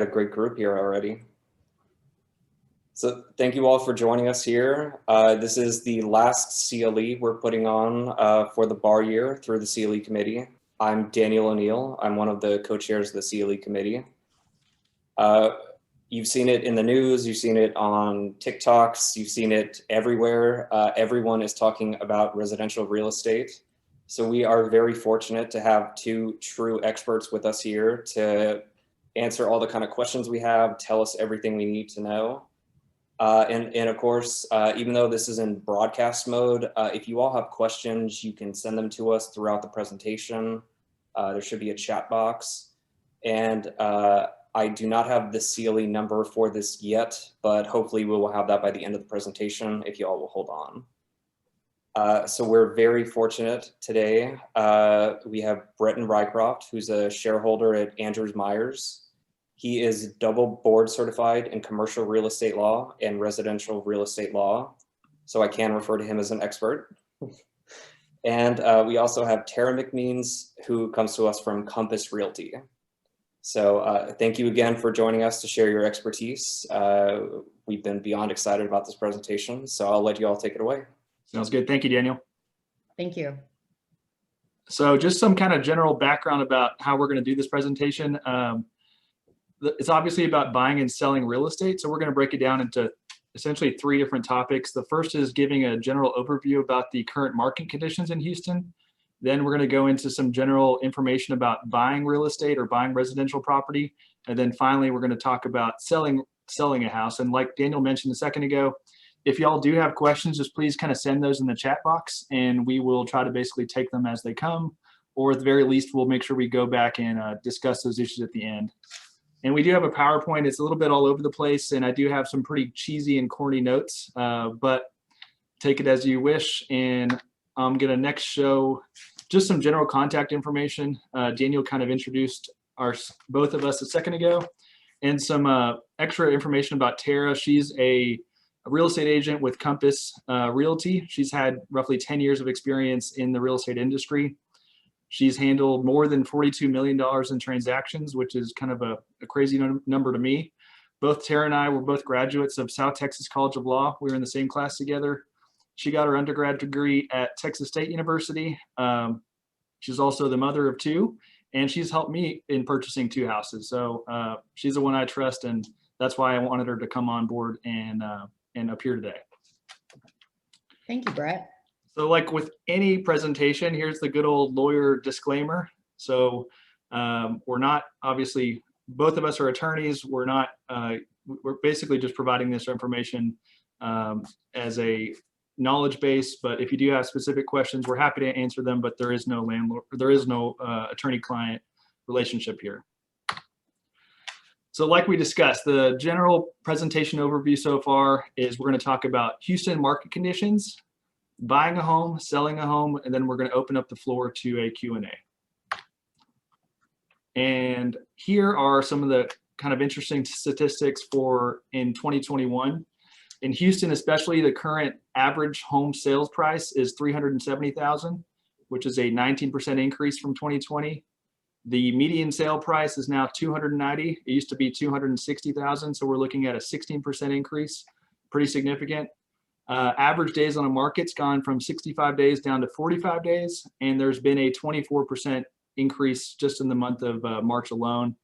A great group here already. So thank you all for joining us here. This is the last CLE we're putting on for the bar year through the CLE committee. I'm Daniel O'Neill. I'm one of the co-chairs of the CLE committee. You've seen it in the news, you've seen it on TikToks, you've seen it everywhere. Everyone is talking about residential real estate. So we are very fortunate to have two true experts with us here to answer all the kind of questions we have, tell us everything we need to know. And of course, even though this is in broadcast mode, if you all have questions, you can send them to us throughout the presentation. There should be a chat box. And I do not have the CLE number for this yet, but hopefully we will have that by the end of the presentation if you all will hold on. So we're very fortunate today. We have Brenton Rycroft, who's a shareholder at Andrews Myers. He is double board certified in commercial real estate law and residential real estate law. So I can refer to him as an expert. And we also have Tara McMeans, who comes to us from Compass Realty. So thank you again for joining us to share your expertise. We've been beyond excited about this presentation, so I'll let you all take it away. Sounds good. Thank you, Daniel. Thank you. So just some kind of general background about how we're going to do this presentation. It's obviously about buying and selling real estate. So we're going to break it down into essentially three different topics. The first is giving a general overview about the current market conditions in Houston. Then we're going to go into some general information about buying real estate or buying residential property. And then finally, we're going to talk about selling a house. And like Daniel mentioned a second ago, if y'all do have questions, just please kind of send those in the chat box and we will try to basically take them as they come. Or at the very least, we'll make sure we go back and discuss those issues at the end. And we do have a PowerPoint. It's a little bit all over the place. And I do have some pretty cheesy and corny notes, but take it as you wish. And I'm going to next show just some general contact information. Daniel kind of introduced both of us a second ago, and some extra information about Tara. She's a real estate agent with Compass Realty. She's had roughly 10 years of experience in the real estate industry. She's handled more than $42 million in transactions, which is kind of a crazy number to me. Both Tara and I were both graduates of South Texas College of Law. We were in the same class together. She got her undergrad degree at Texas State University. She's also the mother of two, and she's helped me in purchasing two houses. So she's the one I trust, and that's why I wanted her to come on board and appear today. Thank you, Brett. So like with any presentation, here's the good old lawyer disclaimer. So we're not, obviously, both of us are attorneys. We're not, we're basically just providing this information as a knowledge base, but if you do have specific questions, we're happy to answer them, but there is no attorney-client relationship here. So like we discussed, the general presentation overview so far is we're going to talk about Houston market conditions, buying a home, selling a home, and then we're going to open up the floor to a Q&A. And here are some of the kind of interesting statistics for in 2021. In Houston, especially, the current average home sales price is $370,000, which is a 19% increase from 2020. The median sale price is now $290,000. It used to be $260,000, so we're looking at a 16% increase, pretty significant. Average days on the market's gone from 65 days down to 45 days, and there's been a 24% increase just in the month of March alone.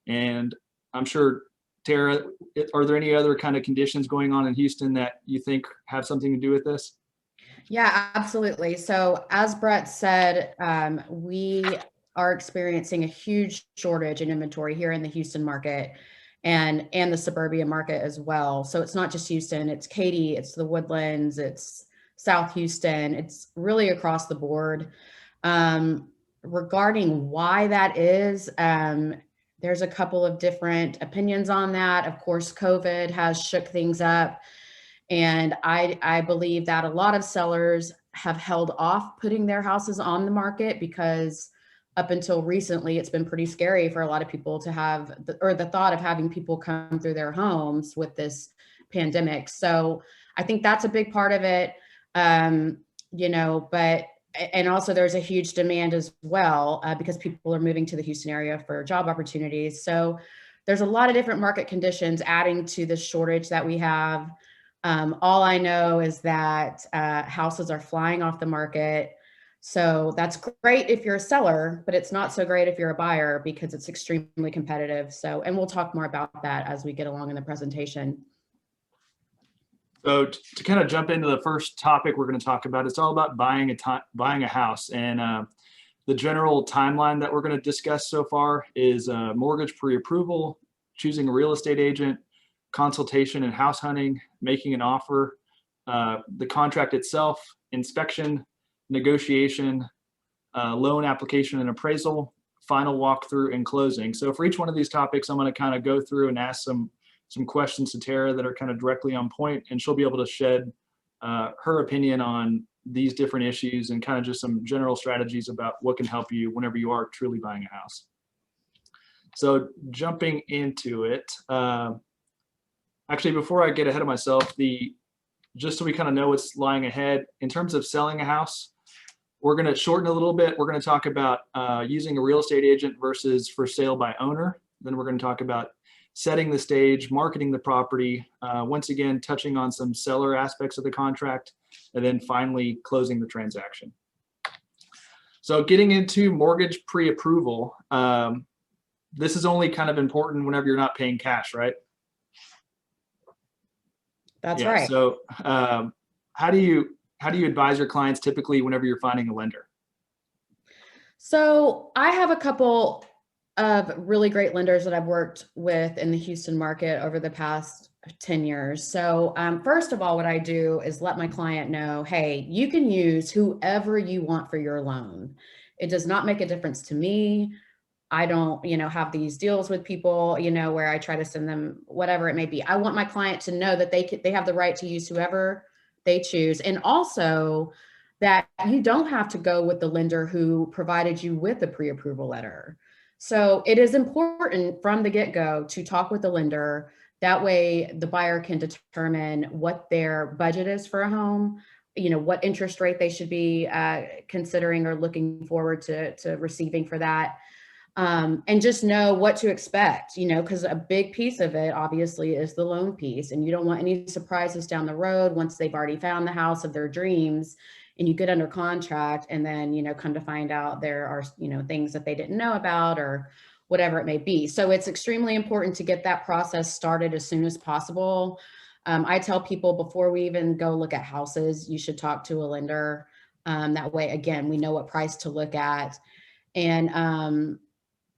And I'm sure, Tara, are there any other kind of conditions going on in Houston that you think have something to do with this? Yeah, absolutely. So as Brett said, we are experiencing a huge shortage in inventory here in the Houston market and the suburbia market as well. So it's not just Houston, it's Katy, it's the Woodlands, it's South Houston, it's really across the board. Regarding why that is, there's a couple of different opinions on that. Of course, COVID has shook things up. And I believe that a lot of sellers have held off putting their houses on the market because up until recently, it's been pretty scary for a lot of people to have, the thought of having people come through their homes with this pandemic. So I think that's a big part of it, and also there's a huge demand as well because people are moving to the Houston area for job opportunities. So there's a lot of different market conditions adding to the shortage that we have. All I know is that houses are flying off the market. So that's great if you're a seller, but it's not so great if you're a buyer because it's extremely competitive. So, and we'll talk more about that as we get along in the presentation. So to kind of jump into the first topic we're going to talk about, it's all about buying a house. And the general timeline that we're going to discuss so far is mortgage pre-approval, choosing a real estate agent, consultation and house hunting, making an offer, the contract itself, inspection, negotiation, loan application and appraisal, final walkthrough, and closing. So for each one of these topics, I'm going to kind of go through and ask some questions to Tara that are kind of directly on point, and she'll be able to shed her opinion on these different issues and kind of just some general strategies about what can help you whenever you are truly buying a house. So jumping into it, actually, before I get ahead of myself, just so we kind of know what's lying ahead, in terms of selling a house, we're going to shorten a little bit. We're going to talk about using a real estate agent versus for sale by owner. Then we're going to talk about setting the stage, marketing the property, once again, touching on some seller aspects of the contract, and then finally closing the transaction. So getting into mortgage pre-approval, this is only kind of important whenever you're not paying cash, right? That's right. So how do you advise your clients typically whenever you're finding a lender? So I have a couple of really great lenders that I've worked with in the Houston market over the past 10 years. So first of all, what I do is let my client know, hey, you can use whoever you want for your loan. It does not make a difference to me. I don't, have these deals with people, where I try to send them whatever it may be. I want my client to know that they have the right to use whoever they choose. And also that you don't have to go with the lender who provided you with the pre-approval letter. So it is important from the get-go to talk with the lender. That way the buyer can determine what their budget is for a home, what interest rate they should be considering or looking forward to receiving for that. And just know what to expect, because a big piece of it obviously is the loan piece, and you don't want any surprises down the road once they've already found the house of their dreams and you get under contract and then, come to find out there are, things that they didn't know about or whatever it may be. So it's extremely important to get that process started as soon as possible. I tell people before we even go look at houses, you should talk to a lender. That way, again, we know what price to look at. And,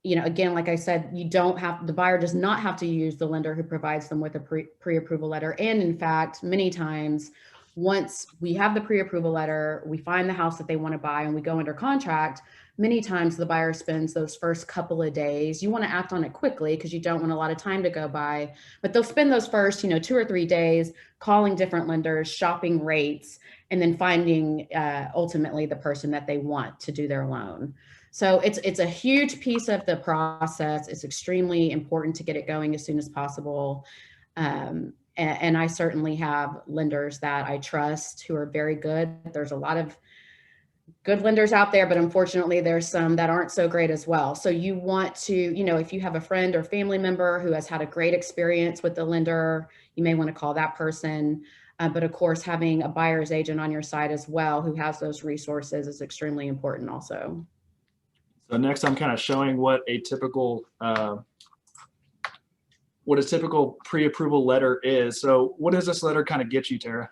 again, like I said, the buyer does not have to use the lender who provides them with a pre-approval letter. And in fact, many times, once we have the pre-approval letter, we find the house that they want to buy and we go under contract, many times the buyer spends those first couple of days. You want to act on it quickly because you don't want a lot of time to go by, but they'll spend those first, 2 or 3 days calling different lenders, shopping rates, and then finding ultimately the person that they want to do their loan. So it's a huge piece of the process. It's extremely important to get it going as soon as possible. And I certainly have lenders that I trust who are very good. There's a lot of good lenders out there, but unfortunately there's some that aren't so great as well. So you want to, if you have a friend or family member who has had a great experience with the lender, you may want to call that person. But of course, having a buyer's agent on your side as well, who has those resources, is extremely important also. So next I'm kind of showing what a typical pre-approval letter is. So what does this letter kind of get you, Tara?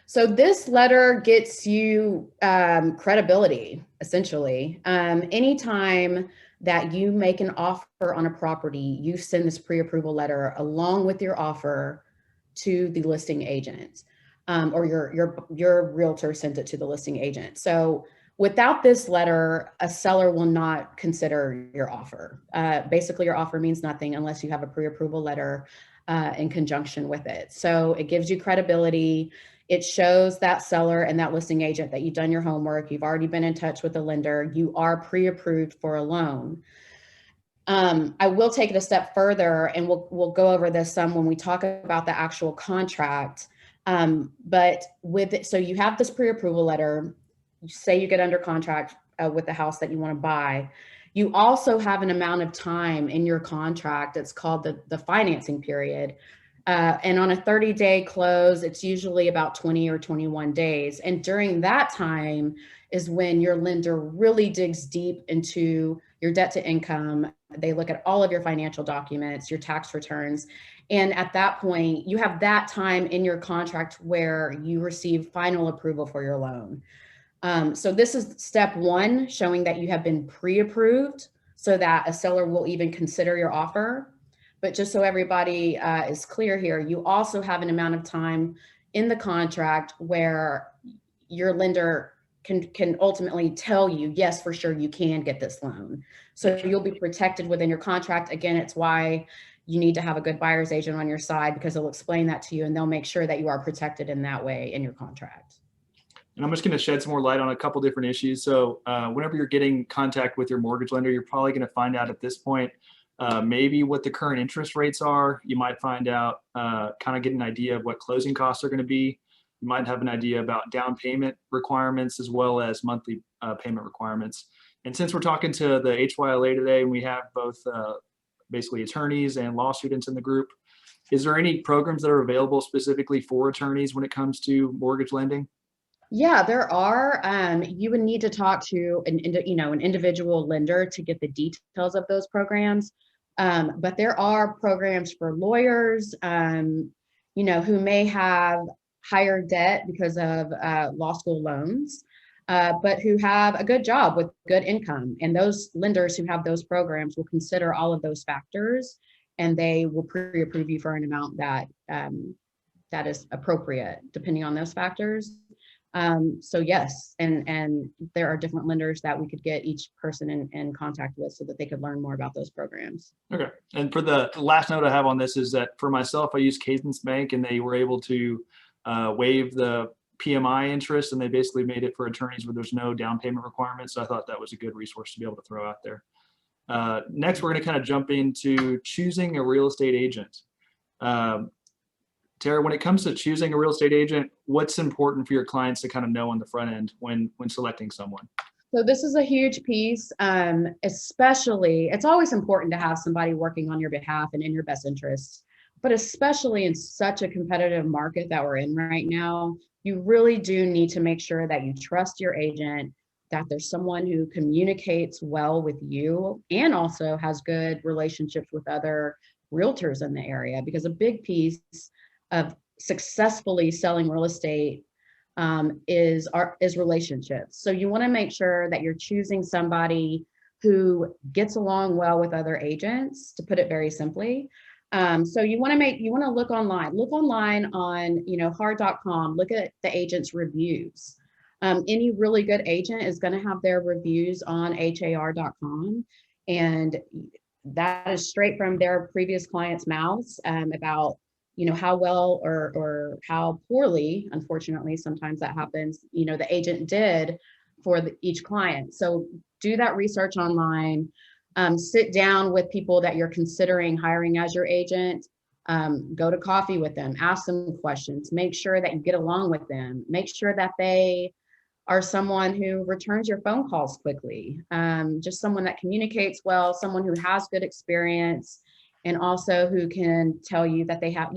So this letter gets you credibility, essentially. Anytime that you make an offer on a property, you send this pre-approval letter along with your offer to the listing agent, or your realtor sent it to the listing agent. So without this letter, a seller will not consider your offer. Basically, your offer means nothing unless you have a pre-approval letter in conjunction with it. So it gives you credibility. It shows that seller and that listing agent that you've done your homework. You've already been in touch with the lender. You are pre-approved for a loan. I will take it a step further, and we'll go over this some when we talk about the actual contract. But so you have this pre-approval letter. You say you get under contract with the house that you want to buy. You also have an amount of time in your contract. It's called the financing period. And on a 30-day close, it's usually about 20 or 21 days. And during that time is when your lender really digs deep into your debt to income. They look at all of your financial documents, your tax returns. And at that point, you have that time in your contract where you receive final approval for your loan. So this is step one, showing that you have been pre-approved so that a seller will even consider your offer. But just so everybody is clear here, you also have an amount of time in the contract where your lender can ultimately tell you, yes, for sure, you can get this loan. So you'll be protected within your contract. Again, it's why you need to have a good buyer's agent on your side, because they'll explain that to you and they'll make sure that you are protected in that way in your contract. And I'm just going to shed some more light on a couple different issues. So whenever you're getting contact with your mortgage lender, you're probably going to find out at this point maybe what the current interest rates are. You might find out, kind of get an idea of what closing costs are going to be. You might have an idea about down payment requirements as well as monthly payment requirements. And since we're talking to the HYLA today, and we have both basically attorneys and law students in the group, is there any programs that are available specifically for attorneys when it comes to mortgage lending? Yeah, there are. You would need to talk to an individual lender to get the details of those programs. But there are programs for lawyers, who may have higher debt because of law school loans, but who have a good job with good income. And those lenders who have those programs will consider all of those factors, and they will pre-approve you for an amount that that is appropriate depending on those factors. So yes, and there are different lenders that we could get each person in contact with so that they could learn more about those programs. Okay. And for the last note I have on this is that for myself, I use Cadence Bank, and they were able to waive the PMI interest, and they basically made it for attorneys where there's no down payment requirements. So I thought that was a good resource to be able to throw out there. Next, we're going to kind of jump into choosing a real estate agent. Tara, when it comes to choosing a real estate agent, what's important for your clients to kind of know on the front end when selecting someone? So this is a huge piece, especially, it's always important to have somebody working on your behalf and in your best interests, but especially in such a competitive market that we're in right now, you really do need to make sure that you trust your agent, that there's someone who communicates well with you and also has good relationships with other realtors in the area, because a big piece of successfully selling real estate is relationships. So you want to make sure that you're choosing somebody who gets along well with other agents, to put it very simply. So you want to look online on, hard.com, look at the agent's reviews. Any really good agent is going to have their reviews on har.com, and that is straight from their previous clients' mouths about how well or how poorly, unfortunately, sometimes that happens, the agent did for each client. So do that research online, sit down with people that you're considering hiring as your agent, go to coffee with them, ask them questions, make sure that you get along with them, make sure that they are someone who returns your phone calls quickly, just someone that communicates well, someone who has good experience, and also who can tell you that they have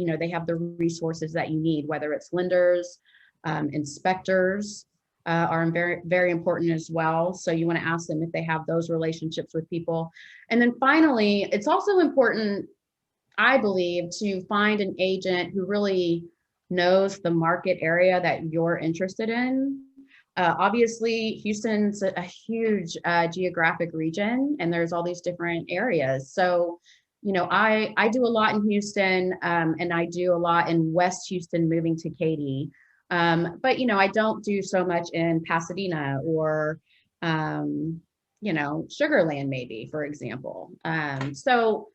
the resources that you need, whether it's lenders, inspectors are very, very important as well. So you want to ask them if they have those relationships with people. And then finally, it's also important, I believe, to find an agent who really knows the market area that you're interested in. Obviously, Houston's a huge geographic region, and there's all these different areas. So I do a lot in Houston, and I do a lot in West Houston, moving to Katy. But, I don't do so much in Pasadena or, Sugarland, maybe, for example. So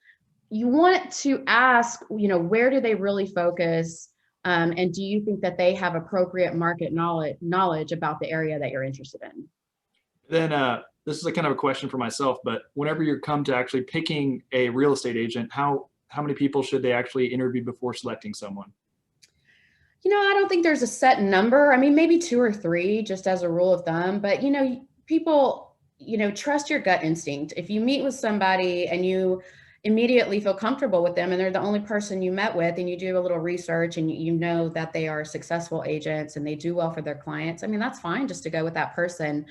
you want to ask, where do they really focus? And do you think that they have appropriate market knowledge about the area that you're interested in? Then this is a kind of a question for myself, but whenever you come to actually picking a real estate agent, how many people should they actually interview before selecting someone? I don't think there's a set number. I mean, maybe 2 or 3, just as a rule of thumb, but people trust your gut instinct. If you meet with somebody and you immediately feel comfortable with them and they're the only person you met with, and you do a little research and you know that they are successful agents and they do well for their clients, I mean, that's fine just to go with that person.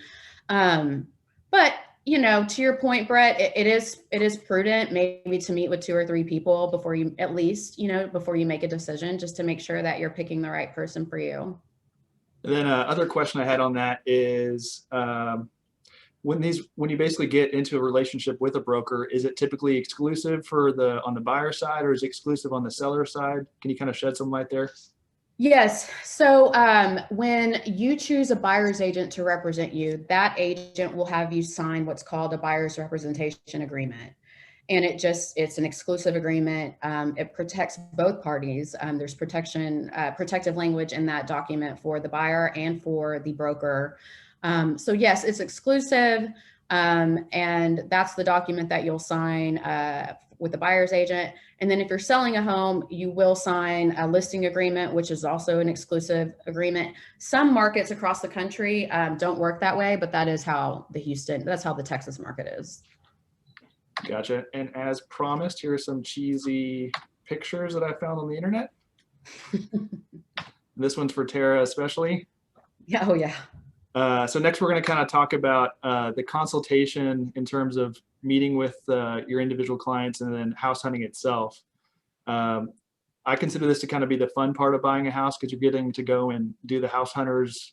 But to your point, Brett, it is prudent maybe to meet with 2 or 3 people before you, at least, before you make a decision, just to make sure that you're picking the right person for you. And then other question I had on that is, when you basically get into a relationship with a broker, is it typically exclusive on the buyer side, or is it exclusive on the seller side? Can you kind of shed some light there? Yes. So when you choose a buyer's agent to represent you, that agent will have you sign what's called a buyer's representation agreement. And it's an exclusive agreement. It protects both parties. There's protective language in that document for the buyer and for the broker. So yes, it's exclusive. And that's the document that you'll sign with the buyer's agent. And then if you're selling a home, you will sign a listing agreement, which is also an exclusive agreement. Some markets across the country don't work that way, but that's how the Texas market is. Gotcha. And as promised, here are some cheesy pictures that I found on the internet. This one's for Tara especially. Yeah. Oh yeah. So next we're going to kind of talk about the consultation in terms of meeting with your individual clients, and then house hunting itself. I consider this to kind of be the fun part of buying a house, because you're getting to go and do the house hunters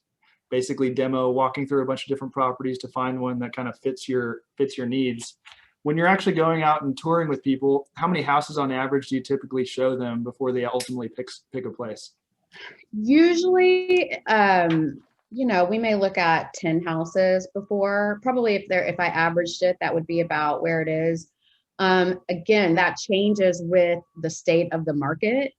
basically demo, walking through a bunch of different properties to find one that kind of fits your needs. When you're actually going out and touring with people, how many houses on average do you typically show them before they ultimately pick a place? Usually, we may look at 10 houses before. Probably if I averaged it, that would be about where it is. Again, that changes with the state of the market.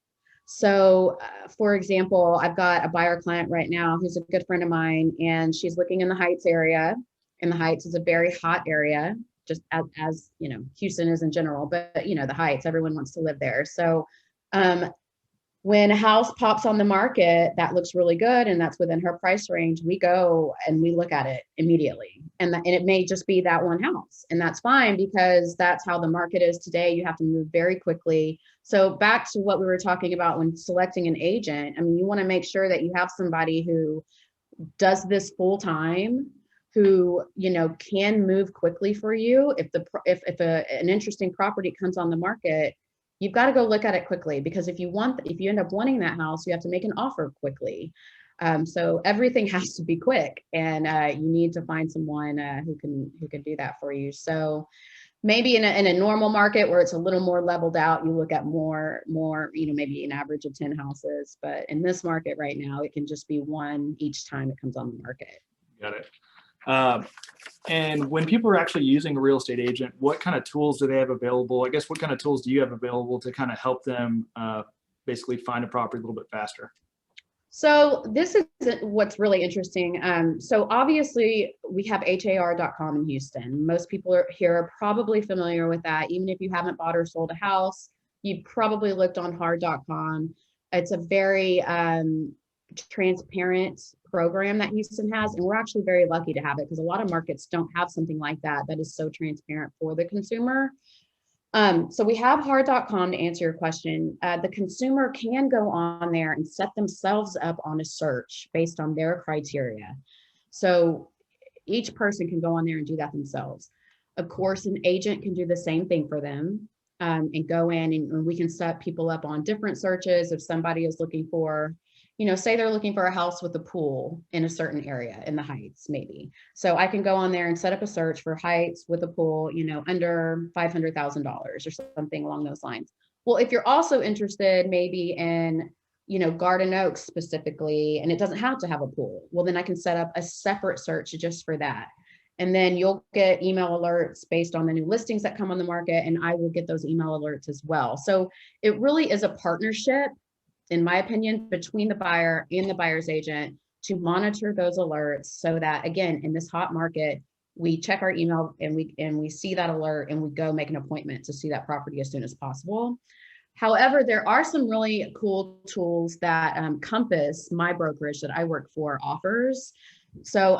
So, for example, I've got a buyer client right now who's a good friend of mine, and she's looking in the Heights area. And the Heights is a very hot area, just as Houston is in general, but the Heights, everyone wants to live there. So when a house pops on the market that looks really good and that's within her price range, we go and we look at it immediately. And it may just be that one house, and that's fine, because that's how the market is today. You have to move very quickly. So back to what we were talking about when selecting an agent, I mean, you want to make sure that you have somebody who does this full time, who can move quickly for you. If an interesting property comes on the market, you've got to go look at it quickly, because if you end up wanting that house, you have to make an offer quickly. So everything has to be quick, and you need to find someone who can do that for you. So maybe in a normal market where it's a little more leveled out, you look at more, maybe an average of 10 houses. But in this market right now, it can just be one each time it comes on the market. Got it. And when people are actually using a real estate agent, what kind of tools do they have available? I guess, what kind of tools do you have available to kind of help them basically find a property a little bit faster? So this is what's really interesting. So obviously we have HAR.com in Houston. Most people here are probably familiar with that. Even if you haven't bought or sold a house, you've probably looked on HAR.com. It's a very transparent program that Houston has, and we're actually very lucky to have it, because a lot of markets don't have something like that is so transparent for the consumer. So we have HAR.com to answer your question. The consumer can go on there and set themselves up on a search based on their criteria. So each person can go on there and do that themselves. Of course, an agent can do the same thing for them, and go in and we can set people up on different searches. If somebody is looking for, say they're looking for a house with a pool in a certain area in the Heights, maybe. So I can go on there and set up a search for Heights with a pool, under $500,000 or something along those lines. Well, if you're also interested maybe in, Garden Oaks specifically, and it doesn't have to have a pool, well, then I can set up a separate search just for that. And then you'll get email alerts based on the new listings that come on the market, and I will get those email alerts as well. So it really is a partnership, in my opinion, between the buyer and the buyer's agent to monitor those alerts, so that, again, in this hot market, we check our email and we see that alert and we go make an appointment to see that property as soon as possible. However, there are some really cool tools that Compass, my brokerage that I work for, offers. So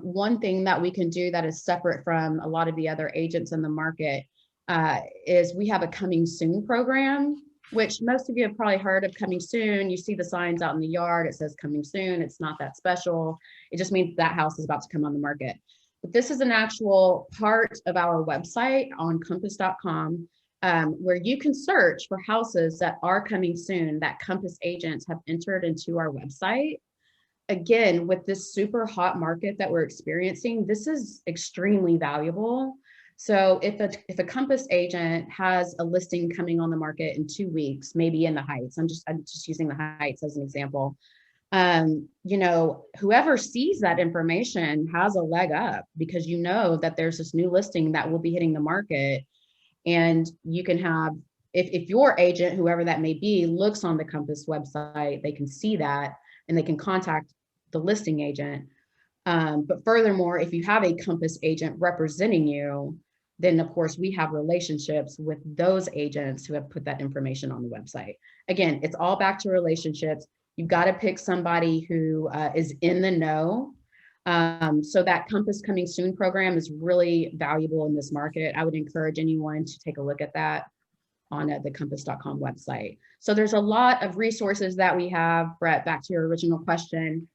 one thing that we can do that is separate from a lot of the other agents in the market is we have a coming soon program, which most of you have probably heard of. Coming soon. You see the signs out in the yard. It says coming soon. It's not that special. It just means that house is about to come on the market. But this is an actual part of our website on compass.com where you can search for houses that are coming soon that Compass agents have entered into our website. Again, with this super hot market that we're experiencing, this is extremely valuable. So if a Compass agent has a listing coming on the market in 2 weeks, maybe in the Heights, I'm just using the Heights as an example, you know, whoever sees that information has a leg up because you know that there's this new listing that will be hitting the market, and you can have, if your agent, whoever that may be, looks on the Compass website, they can see that and they can contact the listing agent. But furthermore, if you have a Compass agent representing you, then of course we have relationships with those agents who have put that information on the website. Again, it's all back to relationships. You've got to pick somebody who is in the know. So that Compass Coming Soon program is really valuable in this market. I would encourage anyone to take a look at that on the compass.com website. So there's a lot of resources that we have. Brett, back to your original question.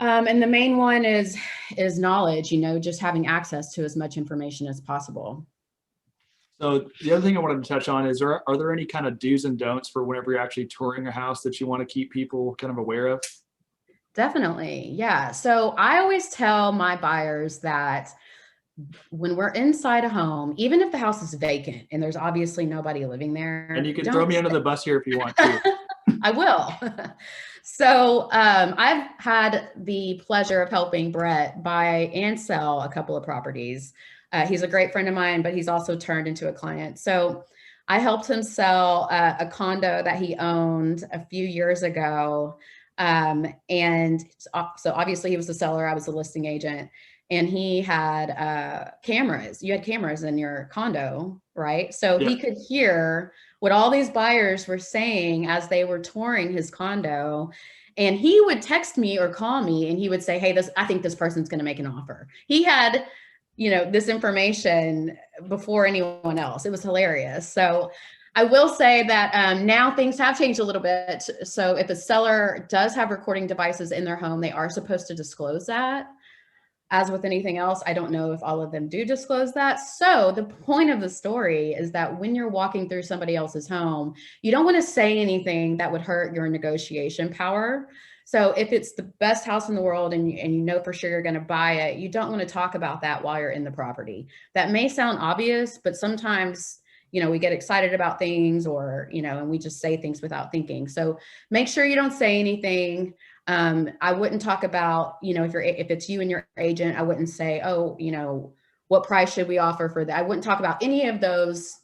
And the main one is knowledge, you know, just having access to as much information as possible. So the other thing I wanted to touch on is, are there any kind of do's and don'ts for whenever you're actually touring a house that you want to keep people kind of aware of? Definitely. Yeah. So I always tell my buyers that when we're inside a home, even if the house is vacant and there's obviously nobody living there. And you can throw me under the bus here if you want to. I will. So I've had the pleasure of helping Brett buy and sell a couple of properties. He's a great friend of mine, but he's also turned into a client. So I helped him sell a condo that he owned a few years ago. And so obviously he was the seller, I was the listing agent, and he had cameras. You had cameras in your condo, right? So he could hear what all these buyers were saying as they were touring his condo. And he would text me or call me and he would say, hey, I think this person's going to make an offer. He had, you know, this information before anyone else. It was hilarious. So I will say that now things have changed a little bit. So if a seller does have recording devices in their home, they are supposed to disclose that. As with anything else, I don't know if all of them do disclose that. So the point of the story is that when you're walking through somebody else's home, you don't want to say anything that would hurt your negotiation power. So if it's the best house in the world and you know for sure you're going to buy it, you don't want to talk about that while you're in the property. That may sound obvious, but sometimes, you know, we get excited about things, or, you know, and we just say things without thinking. So make sure you don't say anything. I wouldn't talk about, you know, if it's you and your agent, I wouldn't say, oh, you know, what price should we offer for that? I wouldn't talk about any of those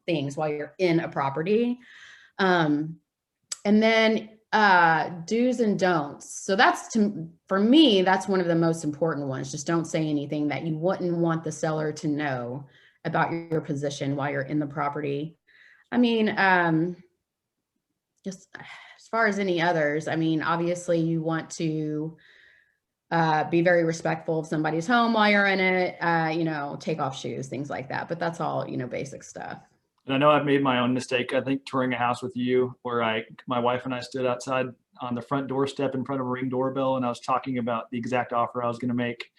things while you're in a property. And then do's and don'ts. So for me, that's one of the most important ones. Just don't say anything that you wouldn't want the seller to know about your position while you're in the property. I mean, just as far as any others, I mean, obviously you want to be very respectful of somebody's home while you're in it, you know, take off shoes, things like that. But that's all, you know, basic stuff. And I know I've made my own mistake. I think touring a house with you where my wife and I stood outside on the front doorstep in front of a Ring doorbell, and I was talking about the exact offer I was going to make.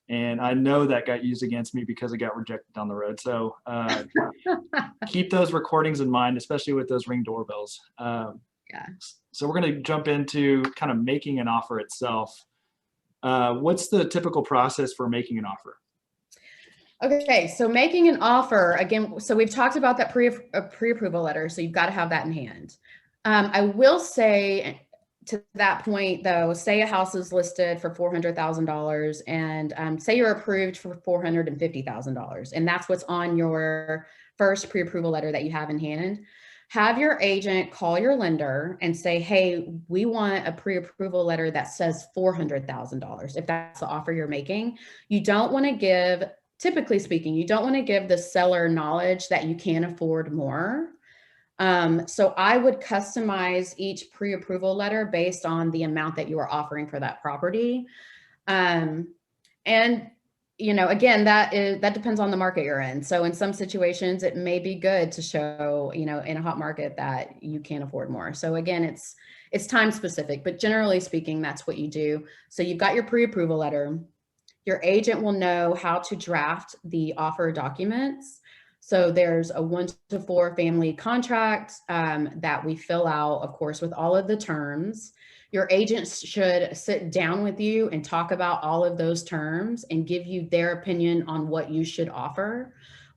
And I know that got used against me because it got rejected down the road. So keep those recordings in mind, especially with those Ring doorbells. Yeah. So we're going to jump into kind of making an offer itself. What's the typical process for making an offer? Okay, so making an offer, again, so we've talked about that pre-approval letter, so you've got to have that in hand. I will say to that point though, say a house is listed for $400,000 and say you're approved for $450,000, and that's what's on your first pre-approval letter that you have in hand. Have your agent call your lender and say, hey, we want a pre-approval letter that says $400,000 if that's the offer you're making. You don't want to give, typically speaking, you don't want to give the seller knowledge that you can't afford more. So I would customize each pre-approval letter based on the amount that you are offering for that property. And again, that depends on the market you're in. So in some situations, it may be good to show, in a hot market that you can't afford more. So again, it's time specific, but generally speaking, that's what you do. So you've got your pre-approval letter. Your agent will know how to draft the offer documents. So there's a 1 to 4 family contract that we fill out, of course, with all of the terms. Your agents should sit down with you and talk about all of those terms and give you their opinion on what you should offer.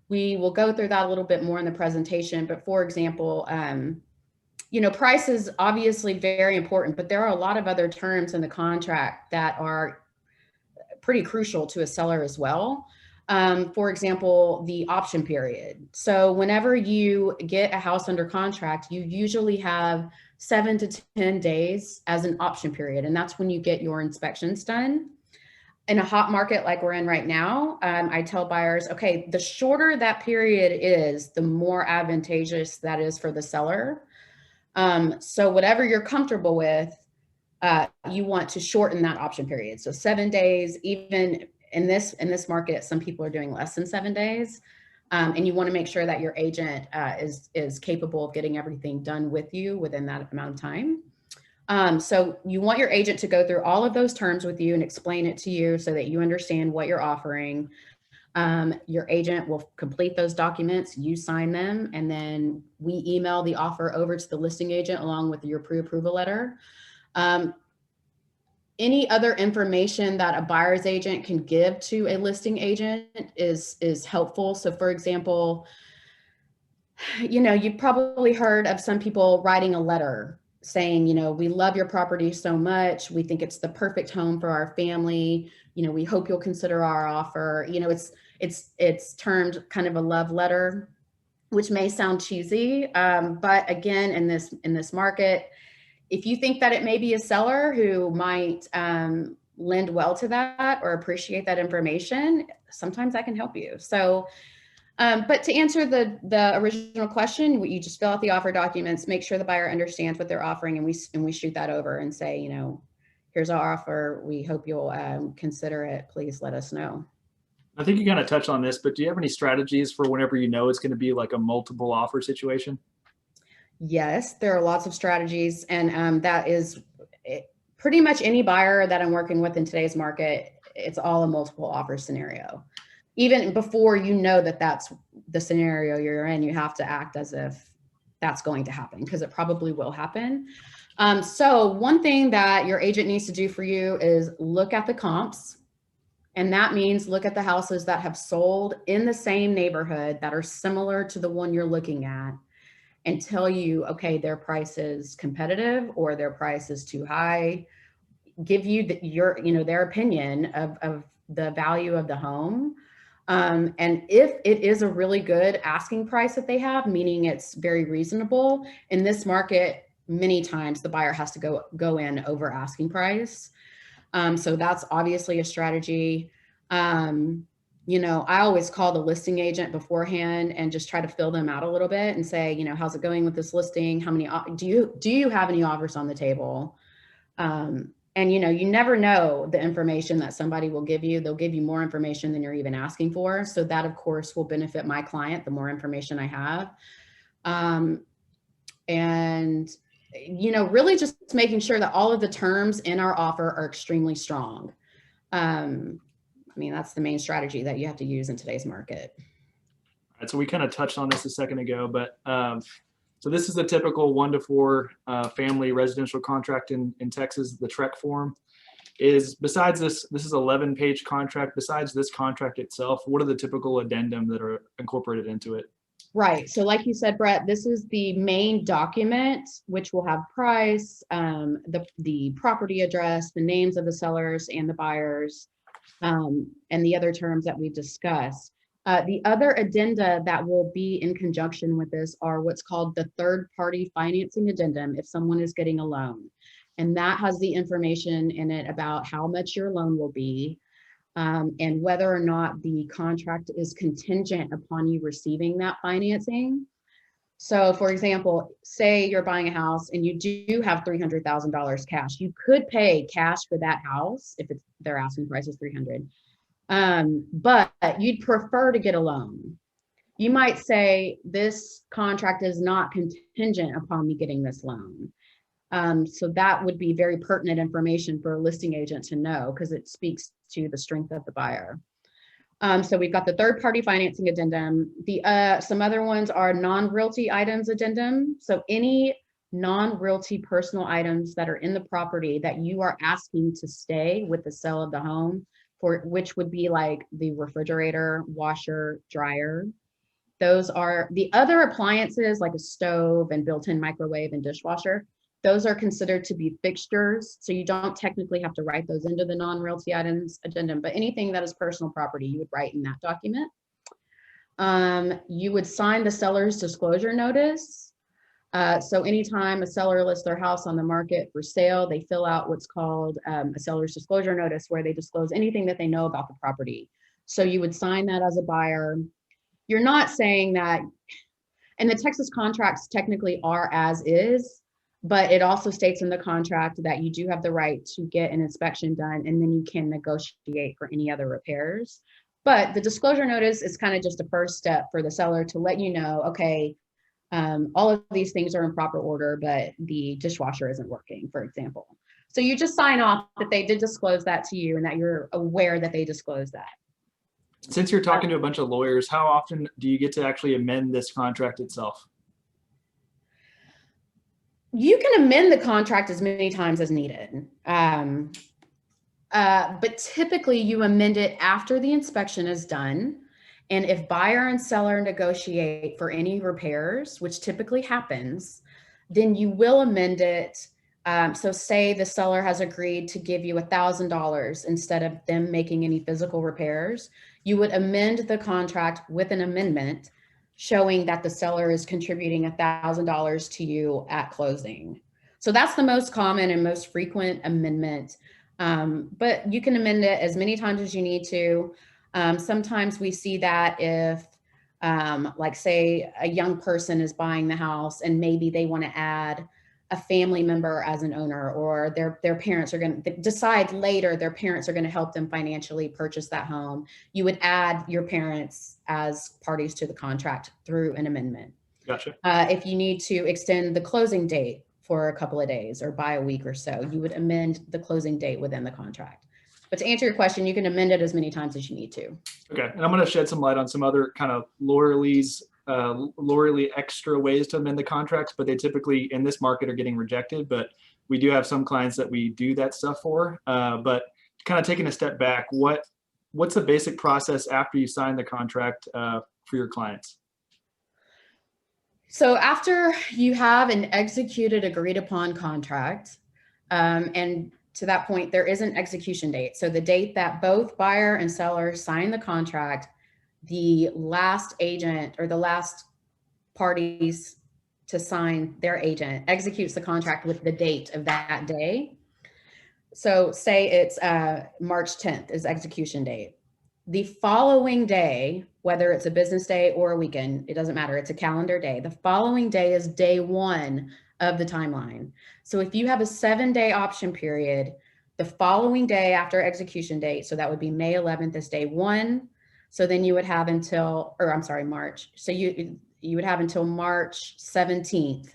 We will go through that a little bit more in the presentation, but for example, price is obviously very important, but there are a lot of other terms in the contract that are pretty crucial to a seller as well. For example, the option period. So whenever you get a house under contract, you usually have 7 to 10 days as an option period. And that's when you get your inspections done. In a hot market like we're in right now, I tell buyers, okay, the shorter that period is, the more advantageous that is for the seller. So whatever you're comfortable with, you want to shorten that option period. So 7 days, even in this market, some people are doing less than 7 days. And you want to make sure that your agent is capable of getting everything done with you within that amount of time. So you want your agent to go through all of those terms with you and explain it to you so that you understand what you're offering. Your agent will complete those documents, you sign them, and then we email the offer over to the listing agent along with your pre-approval letter. Any other information that a buyer's agent can give to a listing agent is helpful. So for example, you've probably heard of some people writing a letter saying, we love your property so much. We think it's the perfect home for our family. We hope you'll consider our offer. It's termed kind of a love letter, which may sound cheesy. But again, in this market, if you think that it may be a seller who might lend well to that or appreciate that information, sometimes I can help you. So, but to answer the original question, you just fill out the offer documents, make sure the buyer understands what they're offering, and we shoot that over and say, here's our offer. We hope you'll consider it. Please let us know. I think you kind of touched on this, but do you have any strategies for whenever it's going to be like a multiple offer situation? Yes, there are lots of strategies, and that is pretty much any buyer that I'm working with in today's market. It's all a multiple offer scenario. Even before that that's the scenario you're in, you have to act as if that's going to happen, because it probably will happen. So one thing that your agent needs to do for you is look at the comps. And that means look at the houses that have sold in the same neighborhood that are similar to the one you're looking at, and tell you, okay, their price is competitive or their price is too high. Give you their opinion of the value of the home. And if it is a really good asking price that they have, meaning it's very reasonable, in this market, many times the buyer has to go in over asking price. So that's obviously a strategy. I always call the listing agent beforehand and just try to fill them out a little bit and say, how's it going with this listing? How many, do you have any offers on the table? And you never know the information that somebody will give you. They'll give you more information than you're even asking for. So that of course will benefit my client, the more information I have. And really just making sure that all of the terms in our offer are extremely strong. That's the main strategy that you have to use in today's market. All right, so we kind of touched on this a second ago, but so this is the typical 1 to 4 family residential contract in Texas. The TREC form is, besides this is 11-page contract. Besides this contract itself, what are the typical addendum that are incorporated into it? Right. So like you said, Brett, this is the main document, which will have price, the property address, the names of the sellers and the buyers, and the other terms that we've discussed. The other addenda that will be in conjunction with this are what's called the third-party financing addendum if someone is getting a loan. And that has the information in it about how much your loan will be, and whether or not the contract is contingent upon you receiving that financing. So for example, say you're buying a house and you do have $300,000 cash. You could pay cash for that house if it's, their asking price is 300. But you'd prefer to get a loan. You might say this contract is not contingent upon me getting this loan. So that would be very pertinent information for a listing agent to know because it speaks to the strength of the buyer. So we've got the third-party financing addendum. Some other ones are non-realty items addendum. So any non-realty personal items that are in the property that you are asking to stay with the sale of the home, for which would be like the refrigerator, washer, dryer. Those are the other appliances like a stove and built-in microwave and dishwasher. Those are considered to be fixtures. So you don't technically have to write those into the non-realty items addendum, but anything that is personal property, you would write in that document. You would sign the seller's disclosure notice. So anytime a seller lists their house on the market for sale, they fill out what's called a seller's disclosure notice where they disclose anything that they know about the property. So you would sign that as a buyer. You're not saying that, and the Texas contracts technically are as is, but it also states in the contract that you do have the right to get an inspection done and then you can negotiate for any other repairs. But the disclosure notice is kind of just a first step for the seller to let you know, okay, all of these things are in proper order, but the dishwasher isn't working, for example. So you just sign off that they did disclose that to you and that you're aware that they disclosed that. Since you're talking to a bunch of lawyers, how often do you get to actually amend this contract itself? You can amend the contract as many times as needed. But typically you amend it after the inspection is done. And if buyer and seller negotiate for any repairs, which typically happens, then you will amend it. So say the seller has agreed to give you $1,000 instead of them making any physical repairs, you would amend the contract with an amendment showing that the seller is contributing $1,000 to you at closing. So that's the most common and most frequent amendment. But you can amend it as many times as you need to. Sometimes we see that if, like say a young person is buying the house and maybe they want to add a family member as an owner, or their parents are going to decide later their parents are going to help them financially purchase that home. You would add your parents as parties to the contract through an amendment. Gotcha. If you need to extend the closing date for a couple of days or by a week or so, you would amend the closing date within the contract. But to answer your question, you can amend it as many times as you need to. Okay, and I'm going to shed some light on some other kind of lawyerly extra ways to amend the contracts, but they typically in this market are getting rejected. But we do have some clients that we do that stuff for. But kind of taking a step back, what's the basic process after you sign the contract for your clients? So after you have an executed agreed upon contract, and to that point, there is an execution date. So the date that both buyer and seller sign the contract, the last agent or the last parties to sign, their agent executes the contract with the date of that day. So say it's March 10th is execution date. The following day, whether it's a business day or a weekend, it doesn't matter. It's a calendar day. The following day is day one of the timeline. So if you have a 7-day option period, the following day after execution date, so that would be May 11th is day one. So then you would have until, or I'm sorry, March. So you would have until March 17th.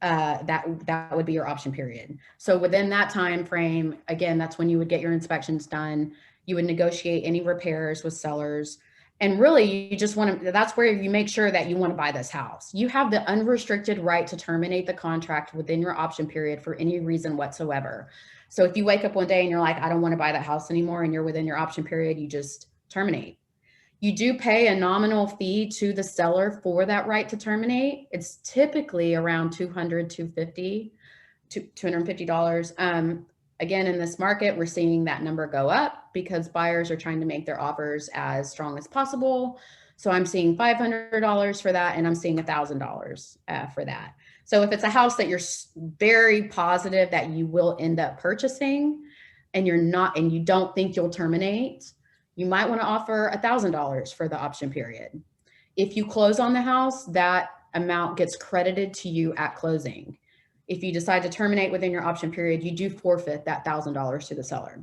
That would be your option period. So within that time frame, again, that's when you would get your inspections done. You would negotiate any repairs with sellers. And really, you just want to, that's where you make sure that you want to buy this house. You have the unrestricted right to terminate the contract within your option period for any reason whatsoever. So if you wake up one day and you're like, I don't want to buy that house anymore, and you're within your option period, you just terminate. You do pay a nominal fee to the seller for that right to terminate. It's typically around $250. Again, in this market, we're seeing that number go up because buyers are trying to make their offers as strong as possible. So I'm seeing $500 for that, and I'm seeing $1,000 for that. So if it's a house that you're very positive that you will end up purchasing and you're not, and you don't think you'll terminate, you might want to offer $1,000 for the option period. If you close on the house, that amount gets credited to you at closing. If you decide to terminate within your option period, you do forfeit that $1,000 to the seller.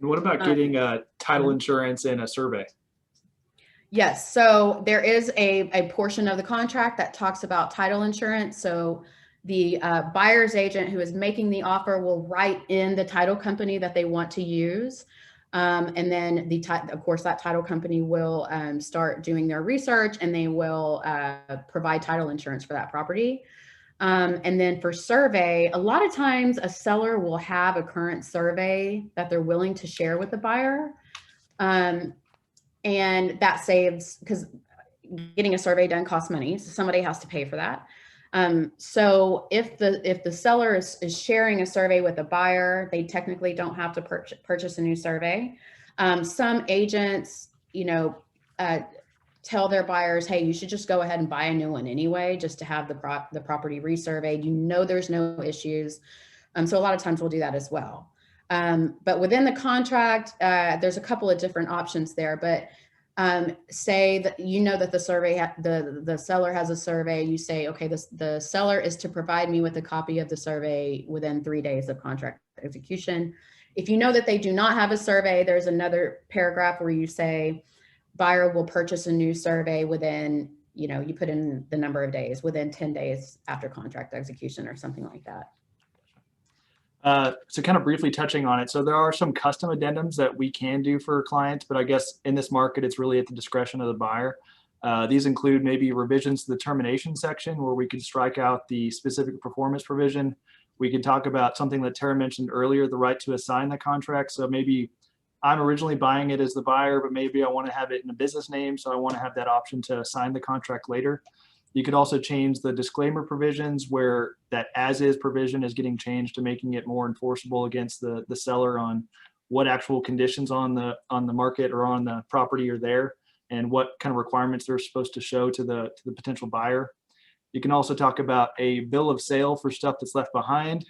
And what about getting title insurance and a survey? Yes, so there is a portion of the contract that talks about title insurance. So the buyer's agent who is making the offer will write in the title company that they want to use. And then of course, that title company will start doing their research, and they will provide title insurance for that property. And then for survey, a lot of times a seller will have a current survey that they're willing to share with the buyer. And that saves, because getting a survey done costs money, so somebody has to pay for that. So if the seller is sharing a survey with a buyer, they technically don't have to purchase a new survey. Some agents, tell their buyers, hey, you should just go ahead and buy a new one anyway, just to have the property resurveyed. There's no issues. So a lot of times we'll do that as well. But within the contract, there's a couple of different options there. But say that that the survey, the seller has a survey. You say, okay, the seller is to provide me with a copy of the survey within 3 days of contract execution. If you know that they do not have a survey, there's another paragraph where you say, buyer will purchase a new survey within, you put in the number of days, within 10 days after contract execution or something like that. So kind of briefly touching on it. So there are some custom addendums that we can do for clients, but I guess in this market, it's really at the discretion of the buyer. These include maybe revisions to the termination section where we could strike out the specific performance provision. We could talk about something that Tara mentioned earlier, the right to assign the contract. So maybe I'm originally buying it as the buyer, but maybe I want to have it in a business name. So I want to have that option to sign the contract later. You could also change the disclaimer provisions where that as is provision is getting changed to making it more enforceable against the seller on what actual conditions on the market or on the property are there and what kind of requirements they're supposed to show to the potential buyer. You can also talk about a bill of sale for stuff that's left behind,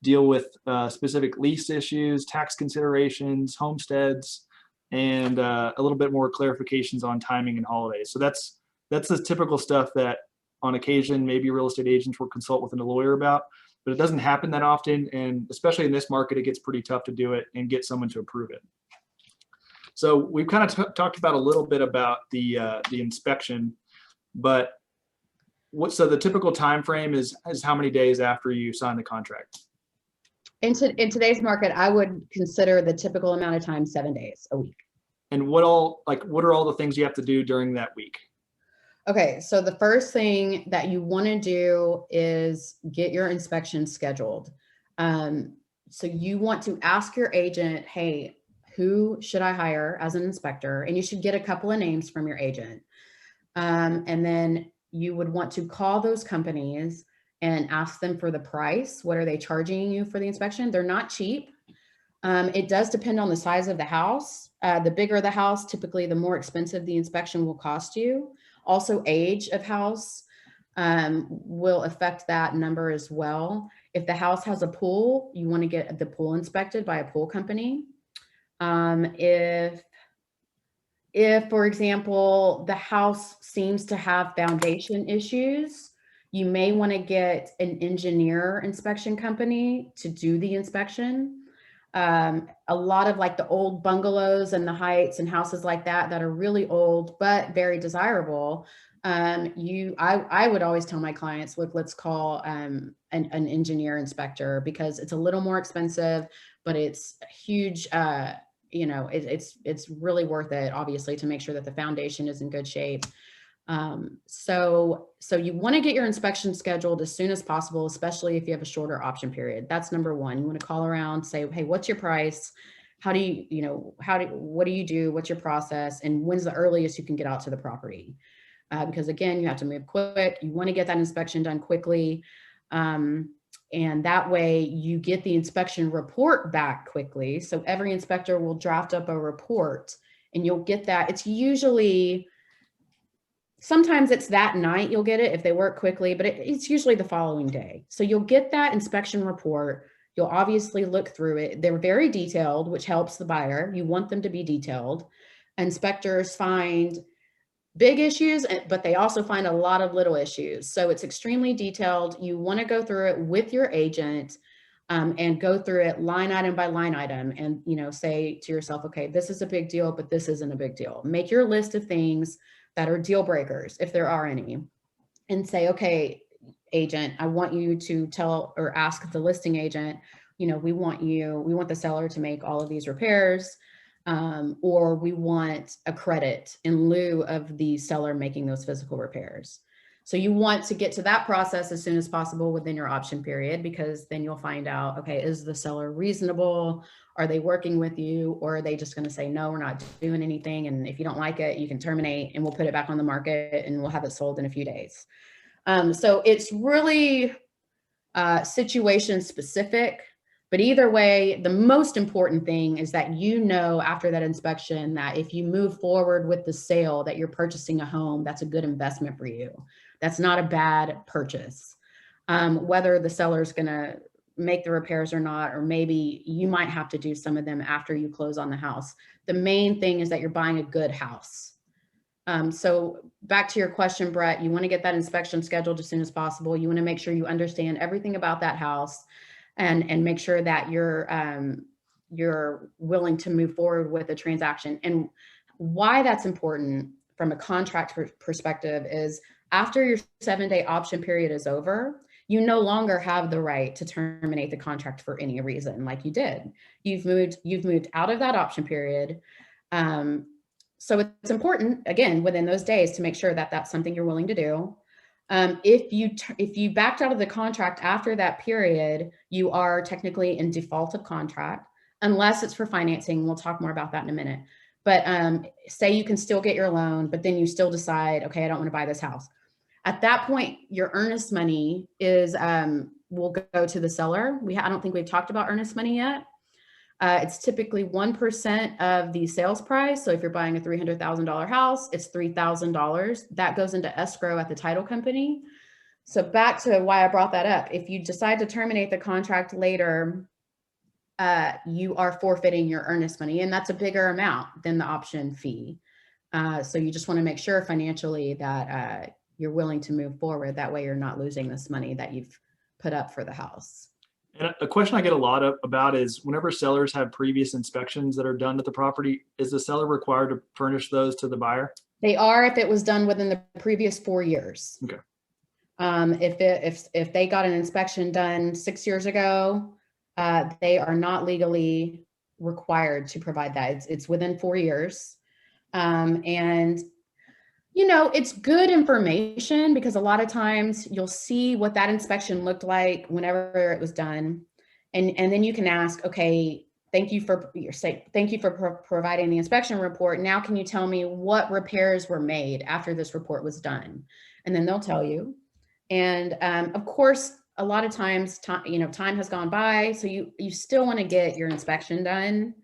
deal with specific lease issues, tax considerations, homesteads, and a little bit more clarifications on timing and holidays. So that's the typical stuff that on occasion maybe real estate agents will consult with a lawyer about, but it doesn't happen that often. And especially in this market, it gets pretty tough to do it and get someone to approve it. So we've kind of talked about a little bit about the inspection, but so the typical time frame is how many days after you sign the contract? In today's market, I would consider the typical amount of time 7 days a week. And what are all the things you have to do during that week? Okay, so the first thing that you want to do is get your inspection scheduled. So you want to ask your agent, hey, who should I hire as an inspector? And you should get a couple of names from your agent. And then you would want to call those companies and ask them for the price. What are they charging you for the inspection? They're not cheap. It does depend on the size of the house. The bigger the house, typically the more expensive the inspection will cost you. Also, age of house will affect that number as well. If the house has a pool, you want to get the pool inspected by a pool company. If, for example, the house seems to have foundation issues, you may want to get an engineer inspection company to do the inspection. A lot of like the old bungalows and the heights and houses like that are really old but very desirable. I would always tell my clients, look, let's call an engineer inspector because it's a little more expensive, but it's a huge. It's really worth it, obviously, to make sure that the foundation is in good shape. So you want to get your inspection scheduled as soon as possible, especially if you have a shorter option period. That's number one. You want to call around, say, hey, what's your price? How do you, what do you do? What's your process? And when's the earliest you can get out to the property? Because again, you have to move quick. You want to get that inspection done quickly. And that way you get the inspection report back quickly. So every inspector will draft up a report and you'll get that. It's usually, sometimes it's that night you'll get it if they work quickly, but it's usually the following day. So you'll get that inspection report. You'll obviously look through it. They're very detailed, which helps the buyer. You want them to be detailed. Inspectors find big issues, but they also find a lot of little issues. So it's extremely detailed. You want to go through it with your agent and go through it line item by line item and, you know, say to yourself, okay, this is a big deal, but this isn't a big deal. Make your list of things that are deal breakers, if there are any, and say, okay, agent, I want you to tell or ask the listing agent, you know, we want the seller to make all of these repairs, or we want a credit in lieu of the seller making those physical repairs. So you want to get to that process as soon as possible within your option period, because then you'll find out, okay, is the seller reasonable? Are they working with you? Or are they just going to say, no, we're not doing anything. And if you don't like it, you can terminate and we'll put it back on the market and we'll have it sold in a few days. So it's really situation specific. But either way, the most important thing is that you know after that inspection that if you move forward with the sale, that you're purchasing a home, that's a good investment for you. That's not a bad purchase. Whether the seller's going to make the repairs or not, or maybe you might have to do some of them after you close on the house. The main thing is that you're buying a good house. So back to your question, Brett, you want to get that inspection scheduled as soon as possible. You want to make sure you understand everything about that house. And make sure that you're willing to move forward with a transaction. And why that's important from a contract perspective is after your 7-day option period is over, you no longer have the right to terminate the contract for any reason like you did. You've moved out of that option period. So it's important, again, within those days to make sure that that's something you're willing to do. If you backed out of the contract after that period, you are technically in default of contract, unless it's for financing. We'll talk more about that in a minute. But say you can still get your loan, but then you still decide, okay, I don't want to buy this house. At that point, your earnest money is will go to the seller. I don't think we've talked about earnest money yet. It's typically 1% of the sales price. So if you're buying a $300,000 house, it's $3,000. That goes into escrow at the title company. So back to why I brought that up. If you decide to terminate the contract later, you are forfeiting your earnest money, and that's a bigger amount than the option fee. So you just want to make sure financially that you're willing to move forward. That way you're not losing this money that you've put up for the house. And a question I get a lot about is whenever sellers have previous inspections that are done at the property, is the seller required to furnish those to the buyer? They are if it was done within the previous 4 years. Okay. If they got an inspection done 6 years ago, they are not legally required to provide that. It's within 4 years. And you know, it's good information because a lot of times you'll see what that inspection looked like whenever it was done. And then you can ask, okay, thank you for providing the inspection report. Now, can you tell me what repairs were made after this report was done? And then they'll tell you. And of course, a lot of times, time has gone by. So you still want to get your inspection done.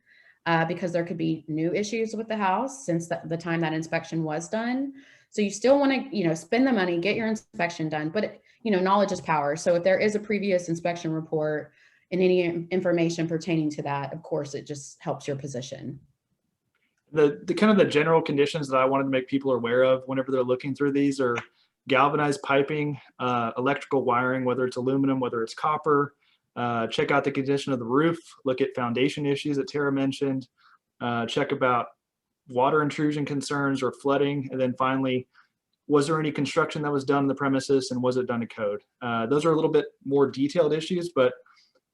Because there could be new issues with the house since the time that inspection was done. So you still want to, spend the money, get your inspection done, but knowledge is power. So if there is a previous inspection report and any information pertaining to that, of course, it just helps your position. The kind of the general conditions that I wanted to make people aware of whenever they're looking through these are galvanized piping, electrical wiring, whether it's aluminum, whether it's copper. Check out the condition of the roof, look at foundation issues that Tara mentioned, check about water intrusion concerns or flooding, and then finally, was there any construction that was done on the premises and was it done to code? Those are a little bit more detailed issues, but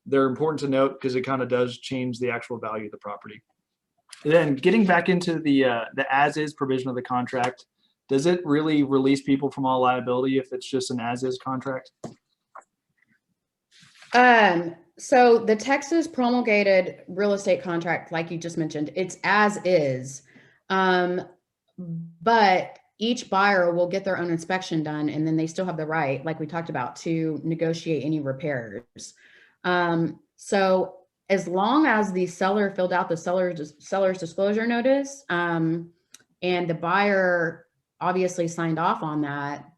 they're important to note because it kind of does change the actual value of the property. And then getting back into the as-is provision of the contract, does it really release people from all liability if it's just an as-is contract? So the Texas promulgated real estate contract, like you just mentioned, it's as is. But each buyer will get their own inspection done, and then they still have the right, like we talked about, to negotiate any repairs. So as long as the seller filled out the seller's disclosure notice, and the buyer obviously signed off on that,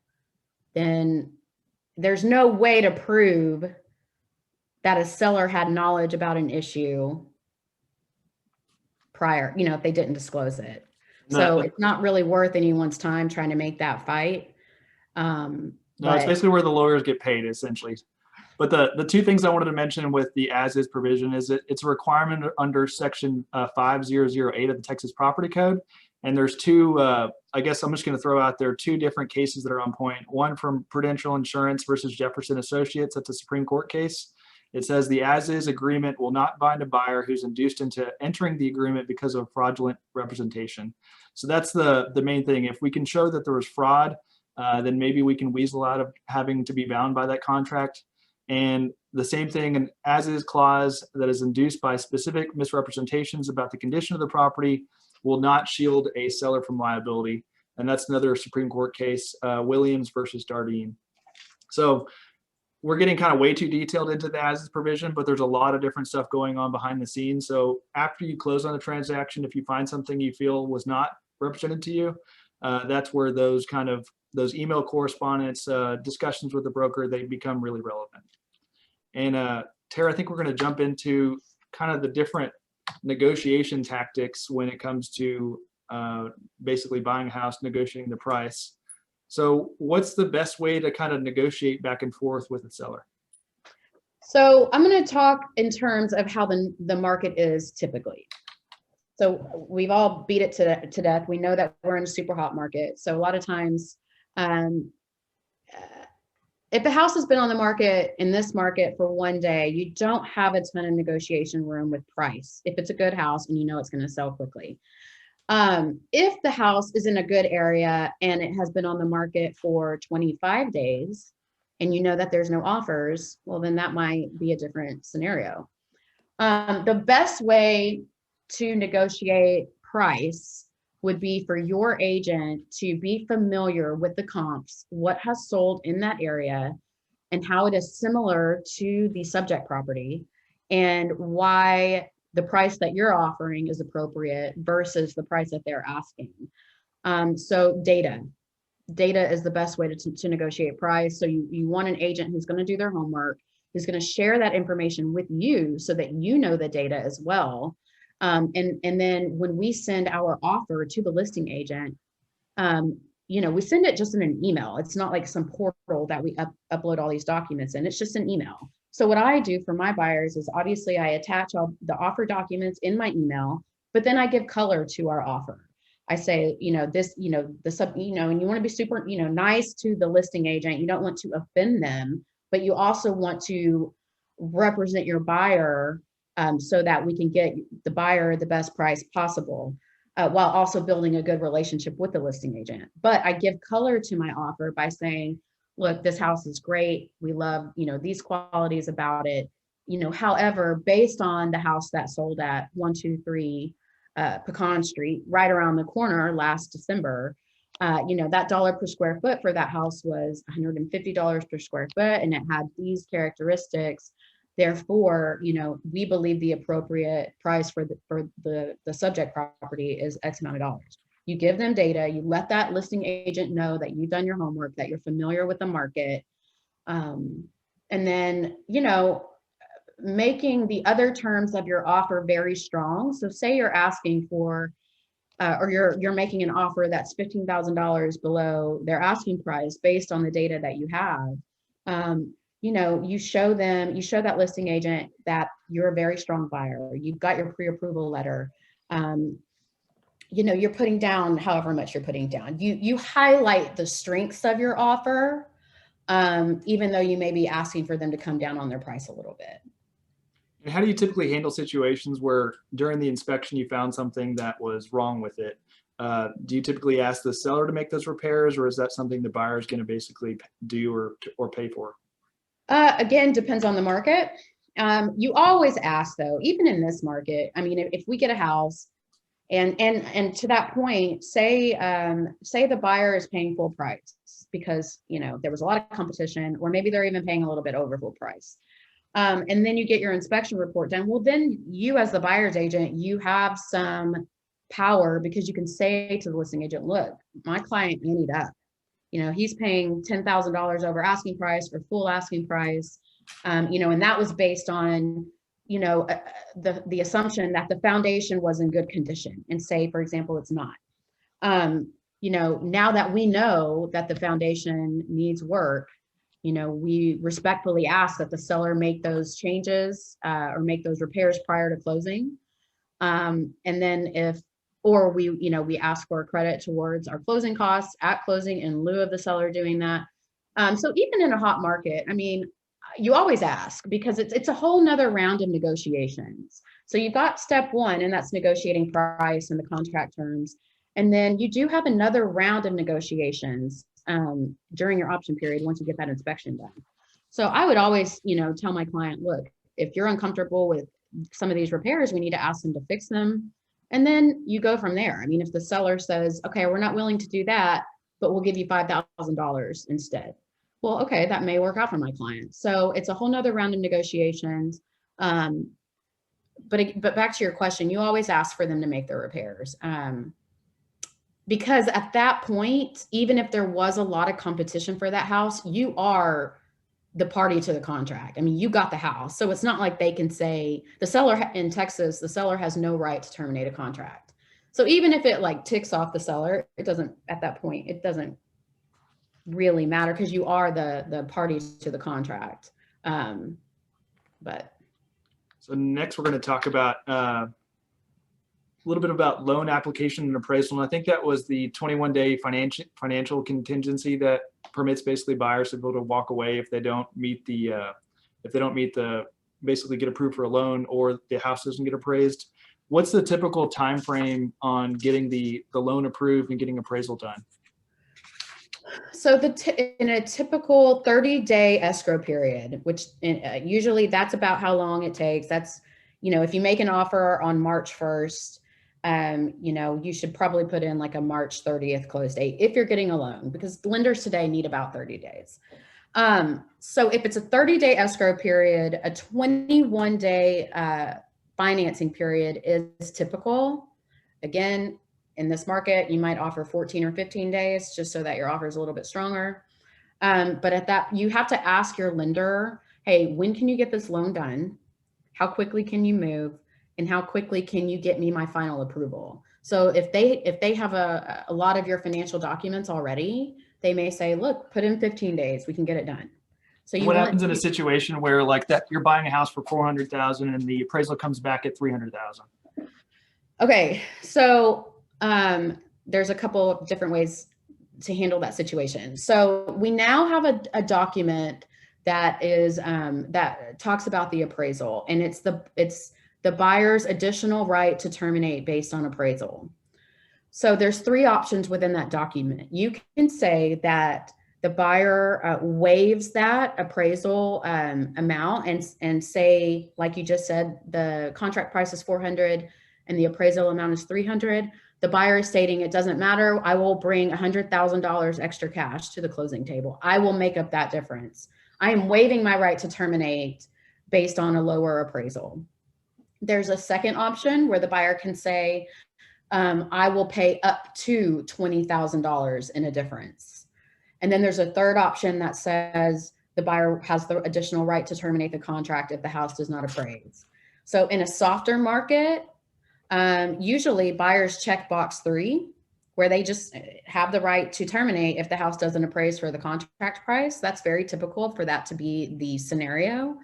then there's no way to prove that a seller had knowledge about an issue prior, if they didn't disclose it. So No, it's not really worth anyone's time trying to make that fight. no, it's But basically where the lawyers get paid essentially. But the two things I wanted to mention with the as-is provision is it's a requirement under section 5008 of the Texas Property Code. And there's two, I guess I'm just going to throw out there two different cases that are on point. One from Prudential Insurance versus Jefferson Associates. That's a Supreme Court case. It says the as-is agreement will not bind a buyer who's induced into entering the agreement because of fraudulent representation. So that's the main thing. If we can show that there was fraud, then maybe we can weasel out of having to be bound by that contract. And the same thing, an as-is clause that is induced by specific misrepresentations about the condition of the property will not shield a seller from liability. And that's another Supreme Court case, Williams versus Dardine. So we're getting kind of way too detailed into the as-is provision, but there's a lot of different stuff going on behind the scenes. So after you close on the transaction, if you find something you feel was not represented to you, that's where those email correspondence, discussions with the broker, they become really relevant. And Tara, I think we're going to jump into kind of the different negotiation tactics when it comes to basically buying a house, negotiating the price. So what's the best way to kind of negotiate back and forth with the seller? so I'm going to talk in terms of how the market is typically. So we've all beat it to death. We know that we're in a super hot market. So a lot of times, if the house has been on the market in this market for one day, you don't have a ton of negotiation room with price if it's a good house and you know it's going to sell quickly. If the house is in a good area and it has been on the market for 25 days and you know that there's no offers, well, then that might be a different scenario. The best way to negotiate price would be for your agent to be familiar with the comps, what has sold in that area, and how it is similar to the subject property, and why the price that you're offering is appropriate versus the price that they're asking. So data is the best way to negotiate price. So you want an agent who's going to do their homework, who's going to share that information with you so that you know the data as well. And then when we send our offer to the listing agent, we send it just in an email. It's not like some portal that we upload all these documents in. It's just an email. So what I do for my buyers is obviously I attach all the offer documents in my email, but then I give color to our offer. I say, and you want to be super, nice to the listing agent. You don't want to offend them, but you also want to represent your buyer so that we can get the buyer the best price possible, while also building a good relationship with the listing agent. But I give color to my offer by saying, look, this house is great. We love, these qualities about it. However, based on the house that sold at 123 Pecan Street, right around the corner last December, that dollar per square foot for that house was $150 per square foot, and it had these characteristics. Therefore, we believe the appropriate price for the subject property is X amount of dollars. You give them data, you let that listing agent know that you've done your homework, that you're familiar with the market. And then, making the other terms of your offer very strong. So say you're asking for, or you're making an offer that's $15,000 below their asking price based on the data that you have. You show that listing agent that you're a very strong buyer. You've got your pre-approval letter. You're putting down however much you're putting down. You highlight the strengths of your offer, even though you may be asking for them to come down on their price a little bit. And how do you typically handle situations where during the inspection you found something that was wrong with it? Do you typically ask the seller to make those repairs, or is that something the buyer is going to basically do or pay for? Again, depends on the market. You always ask, though, even in this market. I mean, if we get a house and to that point, say the buyer is paying full price because, there was a lot of competition, or maybe they're even paying a little bit over full price. And then you get your inspection report done. Well, then you as the buyer's agent, you have some power because you can say to the listing agent, look, my client ended up. He's paying $10,000 over asking price or full asking price, and that was based on, the assumption that the foundation was in good condition. And say, for example, it's not. You know, now that we know that the foundation needs work, you know, we respectfully ask that the seller make those changes or make those repairs prior to closing. And then or we, you know, we ask for a credit towards our closing costs at closing in lieu of the seller doing that. So even in a hot market, I mean, you always ask because it's a whole nother round of negotiations. So you've got step one, and that's negotiating price and the contract terms. And then you do have another round of negotiations during your option period once you get that inspection done. So I would always, you know, tell my client, look, if you're uncomfortable with some of these repairs, we need to ask them to fix them. And then you go from there. I mean, if the seller says, okay, we're not willing to do that, but we'll give you $5,000 instead. Well, okay, that may work out for my client. So it's a whole nother round of negotiations. But back to your question, you always ask for them to make the repairs. Because at that point, even if there was a lot of competition for that house, you are the party to the contract. I mean, you got the house. So it's not like they can say, the seller in Texas, the seller has no right to terminate a contract. So even if it like ticks off the seller, it doesn't, at that point, it doesn't really matter because you are the party to the contract. But so next we're going to talk about a little bit about loan application and appraisal. And I think that was the 21-day financial contingency that permits basically buyers to be able to walk away if they don't meet the basically get approved for a loan or the house doesn't get appraised. What's the typical time frame on getting the loan approved and getting appraisal done? So in a typical 30-day escrow period, which usually that's about how long it takes. That's, you know, if you make an offer on March 1st, you know, you should probably put in like a March 30th close date if you're getting a loan, because lenders today need about 30 days. So if it's a 30-day escrow period, a 21-day financing period is typical. Again, in this market, you might offer 14 or 15 days just so that your offer is a little bit stronger. But at that, you have to ask your lender, hey, when can you get this loan done? How quickly can you move? And how quickly can you get me my final approval? So if they have a lot of your financial documents already, they may say, look, put in 15 days, we can get it done. So what happens in a situation where like that you're buying a house for $400,000 and the appraisal comes back at $300,000? Okay, so there's a couple of different ways to handle that situation. So we now have a document that is that talks about the appraisal, and it's the buyer's additional right to terminate based on appraisal. So there's three options within that document. You can say that the buyer waives that appraisal amount and say, like you just said, the contract price is $400 and the appraisal amount is $300. The buyer is stating it doesn't matter. I will bring $100,000 extra cash to the closing table. I will make up that difference. I am waiving my right to terminate based on a lower appraisal. There's a second option where the buyer can say, I will pay up to $20,000 in a difference. And then there's a third option that says the buyer has the additional right to terminate the contract if the house does not appraise. So in a softer market, usually buyers check box 3, where they just have the right to terminate if the house doesn't appraise for the contract price. That's very typical for that to be the scenario.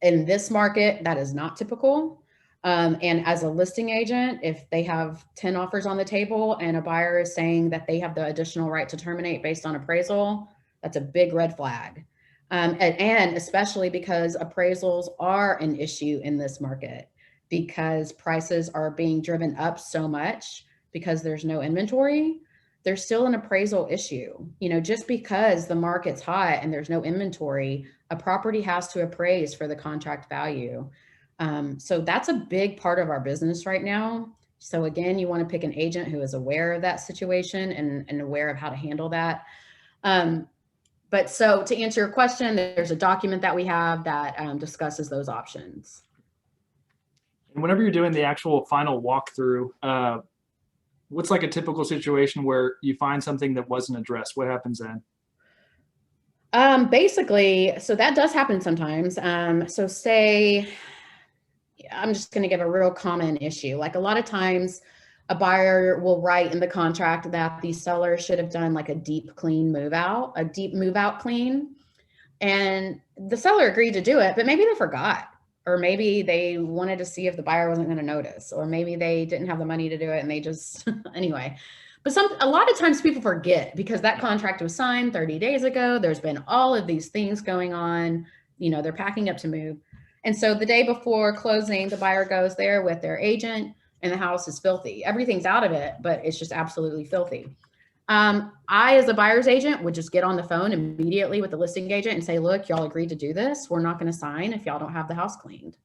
In this market, that is not typical. And as a listing agent, if they have 10 offers on the table and a buyer is saying that they have the additional right to terminate based on appraisal, that's a big red flag. And especially because appraisals are an issue in this market, because prices are being driven up so much because there's no inventory. There's still an appraisal issue. You know, just because the market's hot and there's no inventory, a property has to appraise for the contract value. So that's a big part of our business right now. So again, you want to pick an agent who is aware of that situation and aware of how to handle that. But so to answer your question, there's a document that we have that discusses those options. And whenever you're doing the actual final walkthrough, what's like a typical situation where you find something that wasn't addressed? What happens then? Basically, so that does happen sometimes. So say, I'm just going to give a real common issue. Like a lot of times a buyer will write in the contract that the seller should have done like a deep clean move out, a deep move out clean. And the seller agreed to do it, but maybe they forgot, or maybe they wanted to see if the buyer wasn't going to notice, or maybe they didn't have the money to do it and they just, anyway. But a lot of times people forget because that contract was signed 30 days ago. There's been all of these things going on. You know, they're packing up to move. And so the day before closing, the buyer goes there with their agent and the house is filthy. Everything's out of it, but it's just absolutely filthy. I, as a buyer's agent, would just get on the phone immediately with the listing agent and say, look, y'all agreed to do this. We're not going to sign if y'all don't have the house cleaned.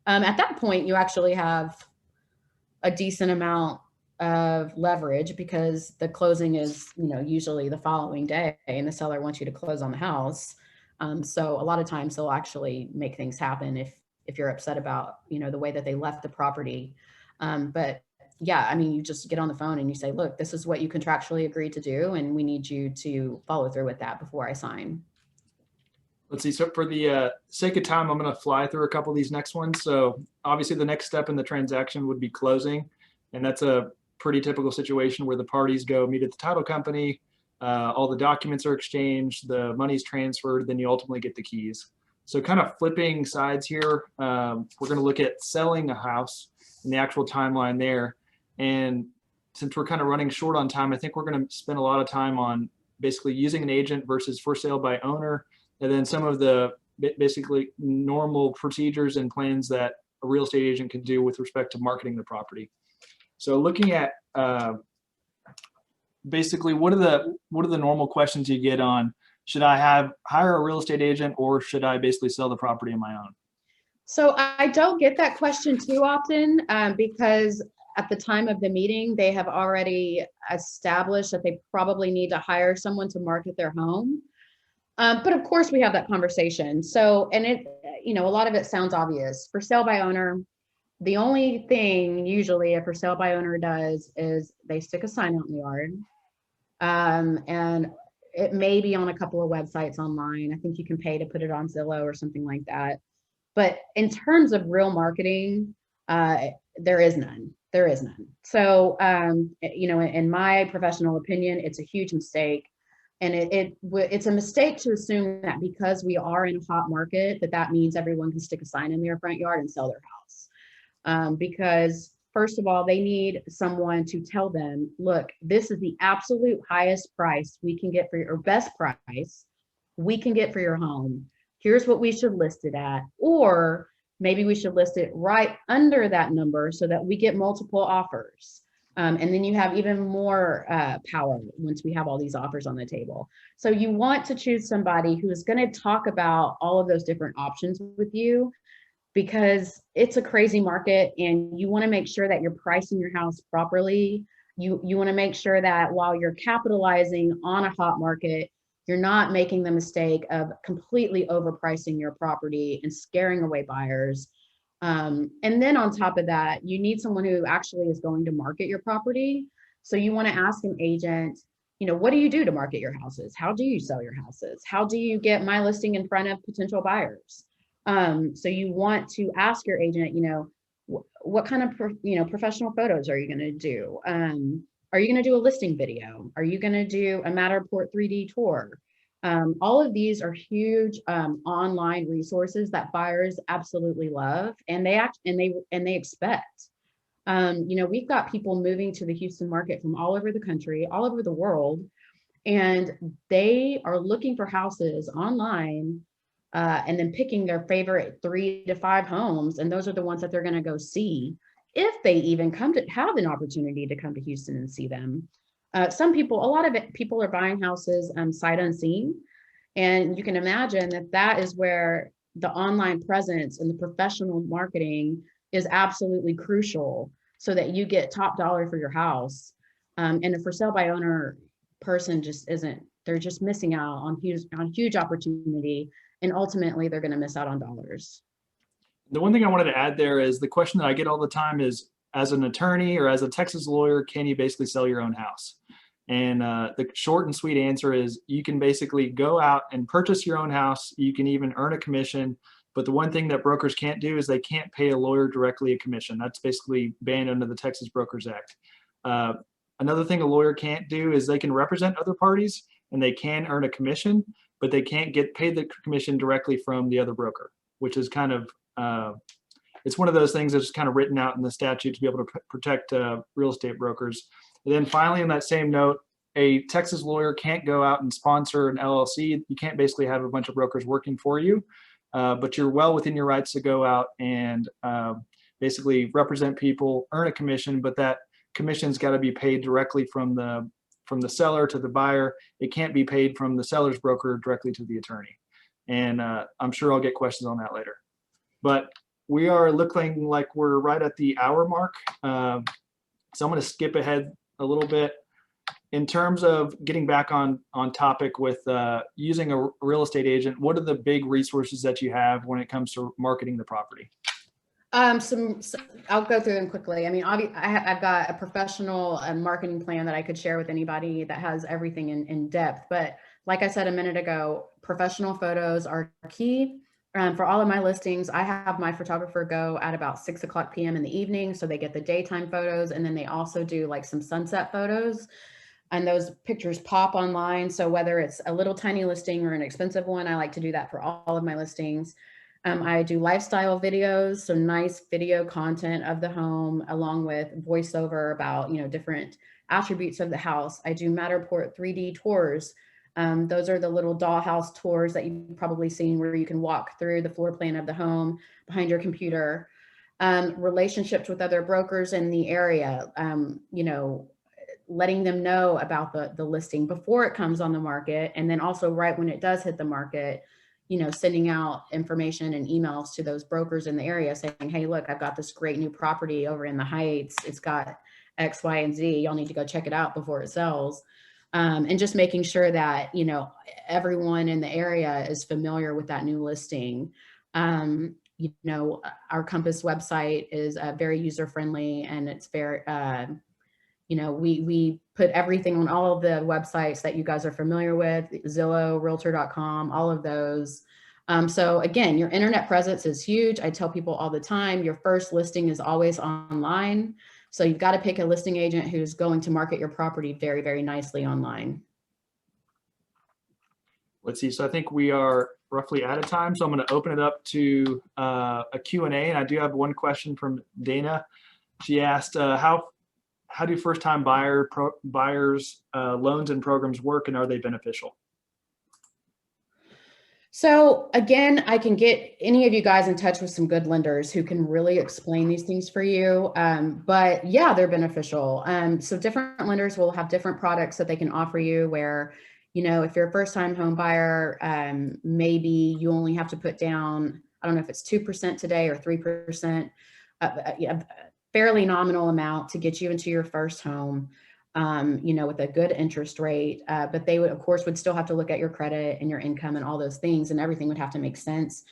At that point, you actually have a decent amount of leverage because the closing is, you know, usually the following day and the seller wants you to close on the house. So a lot of times they'll actually make things happen if you're upset about, you know, the way that they left the property. But yeah, I mean, you just get on the phone and you say, look, this is what you contractually agreed to do, and we need you to follow through with that before I sign. Let's see. So for the sake of time, I'm going to fly through a couple of these next ones. So obviously the next step in the transaction would be closing. And that's a pretty typical situation where the parties go meet at the title company. All the documents are exchanged, the money's transferred, then you ultimately get the keys. So kind of flipping sides here, we're going to look at selling a house and the actual timeline there. And since we're kind of running short on time, I think we're going to spend a lot of time on basically using an agent versus for sale by owner, and then some of the basically normal procedures and plans that a real estate agent can do with respect to marketing the property. So looking at basically what are the normal questions you get on, should I hire a real estate agent or should I basically sell the property on my own? So I don't get that question too often because at the time of the meeting, they have already established that they probably need to hire someone to market their home. But of course we have that conversation. So, and it, you know, a lot of it sounds obvious. For sale by owner, the only thing usually a for sale by owner does is they stick a sign out in the yard. And it may be on a couple of websites online. I think you can pay to put it on Zillow or something like that. But in terms of real marketing, there is none. There is none. So, you know, in my professional opinion, it's a huge mistake. And it's a mistake to assume that because we are in a hot market, that means everyone can stick a sign in their front yard and sell their house. Because first of all, they need someone to tell them, look, this is the absolute highest price we can get for your, or best price we can get for your home. Here's what we should list it at. Or maybe we should list it right under that number so that we get multiple offers. And then you have even more power once we have all these offers on the table. So you want to choose somebody who is going to talk about all of those different options with you, because it's a crazy market and you want to make sure that you're pricing your house properly. You want to make sure that while you're capitalizing on a hot market, you're not making the mistake of completely overpricing your property and scaring away buyers. And then on top of that, you need someone who actually is going to market your property. So you want to ask an agent, you know, what do you do to market your houses? How do you sell your houses? How do you get my listing in front of potential buyers? So you want to ask your agent, you know, what kind of, professional photos are you going to do? Are you going to do a listing video? Are you going to do a Matterport 3D tour? All of these are huge online resources that buyers absolutely love, and they expect. You know, we've got people moving to the Houston market from all over the country, all over the world, and they are looking for houses online and then picking their favorite 3 to 5 homes, and those are the ones that they're going to go see if they even come to have an opportunity to come to Houston and see them. Some people, a lot of people are buying houses sight unseen. And you can imagine that is where the online presence and the professional marketing is absolutely crucial so that you get top dollar for your house. And a for sale by owner person just isn't, they're just missing out on huge opportunity. And ultimately they're going to miss out on dollars. The one thing I wanted to add there is the question that I get all the time is, as an attorney or as a Texas lawyer, can you basically sell your own house? And the short and sweet answer is you can basically go out and purchase your own house. You can even earn a commission. But the one thing that brokers can't do is they can't pay a lawyer directly a commission. That's basically banned under the Texas Brokers Act. Another thing a lawyer can't do is they can represent other parties and they can earn a commission, but they can't get paid the commission directly from the other broker, which is kind of, it's one of those things that's kind of written out in the statute to be able to protect real estate brokers. And then finally, on that same note, a Texas lawyer can't go out and sponsor an LLC. You can't basically have a bunch of brokers working for you, but you're well within your rights to go out and basically represent people, earn a commission, but that commission's got to be paid directly from the seller to the buyer. It can't be paid from the seller's broker directly to the attorney. And I'm sure I'll get questions on that later. But we are looking like we're right at the hour mark. So I'm going to skip ahead a little bit. In terms of getting back on topic with using a real estate agent, what are the big resources that you have when it comes to marketing the property? I'll go through them quickly. I mean, I've got a professional marketing plan that I could share with anybody that has everything in depth. But like I said a minute ago, professional photos are key. For all of my listings, I have my photographer go at about 6:00 p.m. in the evening, so they get the daytime photos, and then they also do like some sunset photos, and those pictures pop online. So whether it's a little tiny listing or an expensive one, I like to do that for all of my listings. I do lifestyle videos, so nice video content of the home, along with voiceover about, different attributes of the house. I do Matterport 3D tours. Those are the little dollhouse tours that you've probably seen where you can walk through the floor plan of the home behind your computer. Relationships with other brokers in the area, letting them know about the listing before it comes on the market. And then also right when it does hit the market, sending out information and emails to those brokers in the area saying, hey, look, I've got this great new property over in the Heights. It's got X, Y, and Z. Y'all need to go check it out before it sells. And just making sure that, everyone in the area is familiar with that new listing. Our Compass website is very user-friendly, and it's very, we put everything on all of the websites that you guys are familiar with, Zillow, Realtor.com, all of those. So again, your internet presence is huge. I tell people all the time, your first listing is always online. So you've got to pick a listing agent who's going to market your property very, very nicely online. Let's see. So I think we are roughly out of time. So I'm going to open it up to a Q&A. And I do have one question from Dana. She asked, how do first-time buyers loans and programs work, and are they beneficial? So again, I can get any of you guys in touch with some good lenders who can really explain these things for you. But yeah, they're beneficial. So different lenders will have different products that they can offer you where, if you're a first-time home buyer, maybe you only have to put down, I don't know if it's 2% today or 3%, a fairly nominal amount to get you into your first home. With a good interest rate, but they would, of course, would still have to look at your credit and your income and all those things, and everything would have to make sense.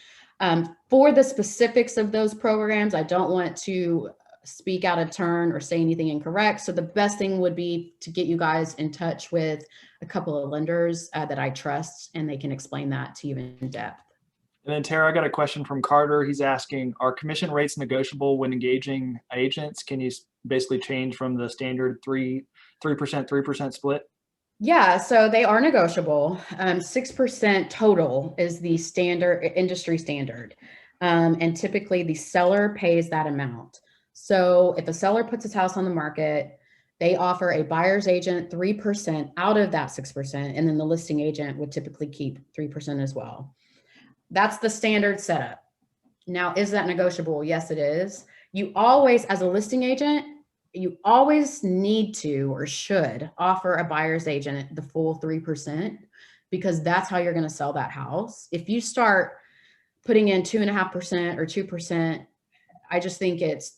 For the specifics of those programs, I don't want to speak out of turn or say anything incorrect. So the best thing would be to get you guys in touch with a couple of lenders that I trust, and they can explain that to you in depth. And then Tara, I got a question from Carter. He's asking, are commission rates negotiable when engaging agents? Can you basically change from the standard 3% split? Yeah, so they are negotiable. 6% total is the standard industry standard. And typically the seller pays that amount. So if a seller puts his house on the market, they offer a buyer's agent 3% out of that 6%, and then the listing agent would typically keep 3% as well. That's the standard setup. Now, is that negotiable? Yes, it is. You always, as a listing agent, you always need to or should offer a buyer's agent the full 3%, because that's how you're going to sell that house. If you start putting in 2.5% or 2%, I just think it's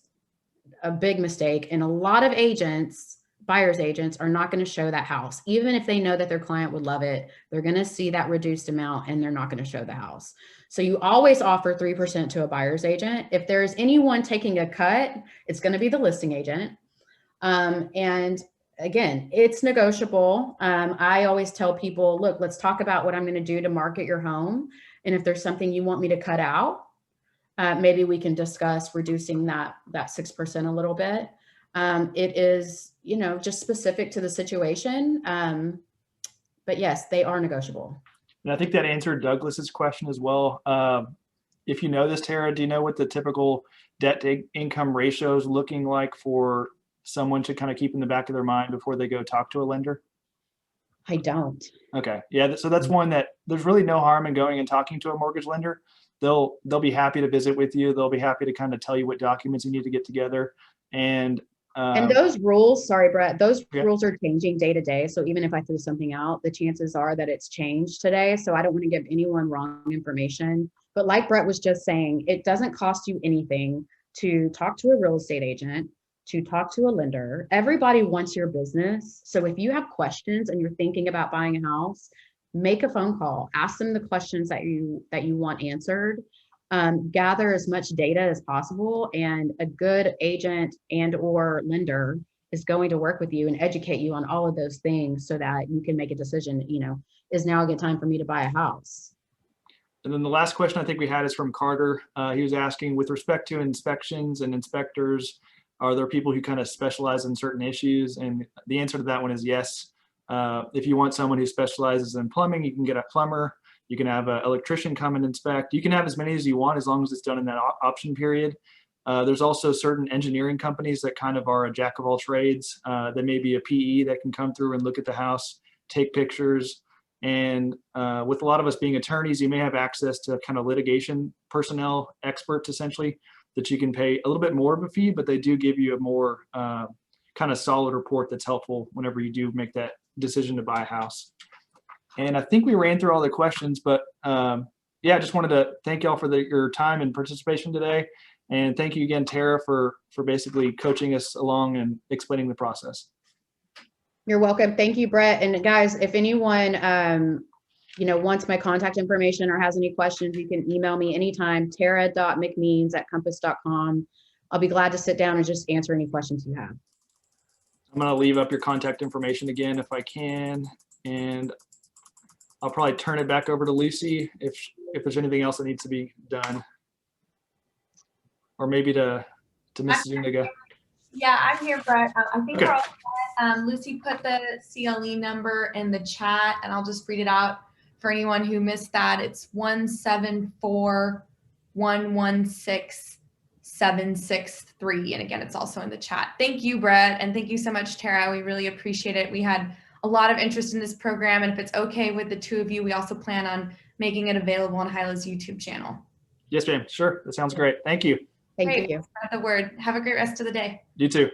a big mistake. And a lot of agents, buyer's agents, are not going to show that house. Even if they know that their client would love it, they're going to see that reduced amount and they're not going to show the house. So you always offer 3% to a buyer's agent. If there's anyone taking a cut, it's going to be the listing agent. And again, it's negotiable. I always tell people, look, let's talk about what I'm going to do to market your home. And if there's something you want me to cut out, maybe we can discuss reducing that 6% a little bit. It is, you know, just specific to the situation. But yes, they are negotiable. And I think that answered Douglas's question as well. If you know this, Tara, do you know what the typical debt to income ratio is looking like for someone to kind of keep in the back of their mind before they go talk to a lender? I don't. Okay. Yeah. So that's one that there's really no harm in going and talking to a mortgage lender. They'll be happy to visit with you. They'll be happy to kind of tell you what documents you need to get together. And those rules, sorry, Brett, those yeah. rules are changing day to day. So even if I threw something out, the chances are that it's changed today. So I don't want to give anyone wrong information. But like Brett was just saying, it doesn't cost you anything to talk to a real estate agent, to talk to a lender. Everybody wants your business. So if you have questions and you're thinking about buying a house, make a phone call, ask them the questions that you want answered. Gather as much data as possible, and a good agent and or lender is going to work with you and educate you on all of those things so that you can make a decision, you know, is now a good time for me to buy a house? And then the last question I think we had is from Carter. He was asking, with respect to inspections and inspectors, are there people who kind of specialize in certain issues? And the answer to that one is yes. If you want someone who specializes in plumbing, you can get a plumber. You can have an electrician come and inspect. You can have as many as you want as long as it's done in that option period. There's also certain engineering companies that kind of are a jack of all trades. There may be a PE that can come through and look at the house, take pictures. And with a lot of us being attorneys, you may have access to kind of litigation personnel, experts essentially, that you can pay a little bit more of a fee, but they do give you a more kind of solid report that's helpful whenever you do make that decision to buy a house. And I think we ran through all the questions, but yeah, I just wanted to thank y'all for your time and participation today. And thank you again, Tara, for basically coaching us along and explaining the process. You're welcome. Thank you, Brett. And guys, if anyone, you know, wants my contact information or has any questions, you can email me anytime, tara.mcmeans@compass.com. I'll be glad to sit down and just answer any questions you have. I'm going to leave up your contact information again if I can. And I'll probably turn it back over to Lucy if there's anything else that needs to be done. Or maybe to Mrs. Zuniga. Yeah, I'm here, Brett. I think Okay. we're all set. Lucy put the CLE number in the chat, and I'll just read it out for anyone who missed that. It's 174116763. And again, it's also in the chat. Thank you, Brett. And thank you so much, Tara. We really appreciate it. We had a lot of interest in this program. And if it's okay with the two of you, we also plan on making it available on HYLA's YouTube channel. Yes, ma'am. Sure. That sounds great. Thank you. Thank Great. you. Spread the word. Have a great rest of the day. You too.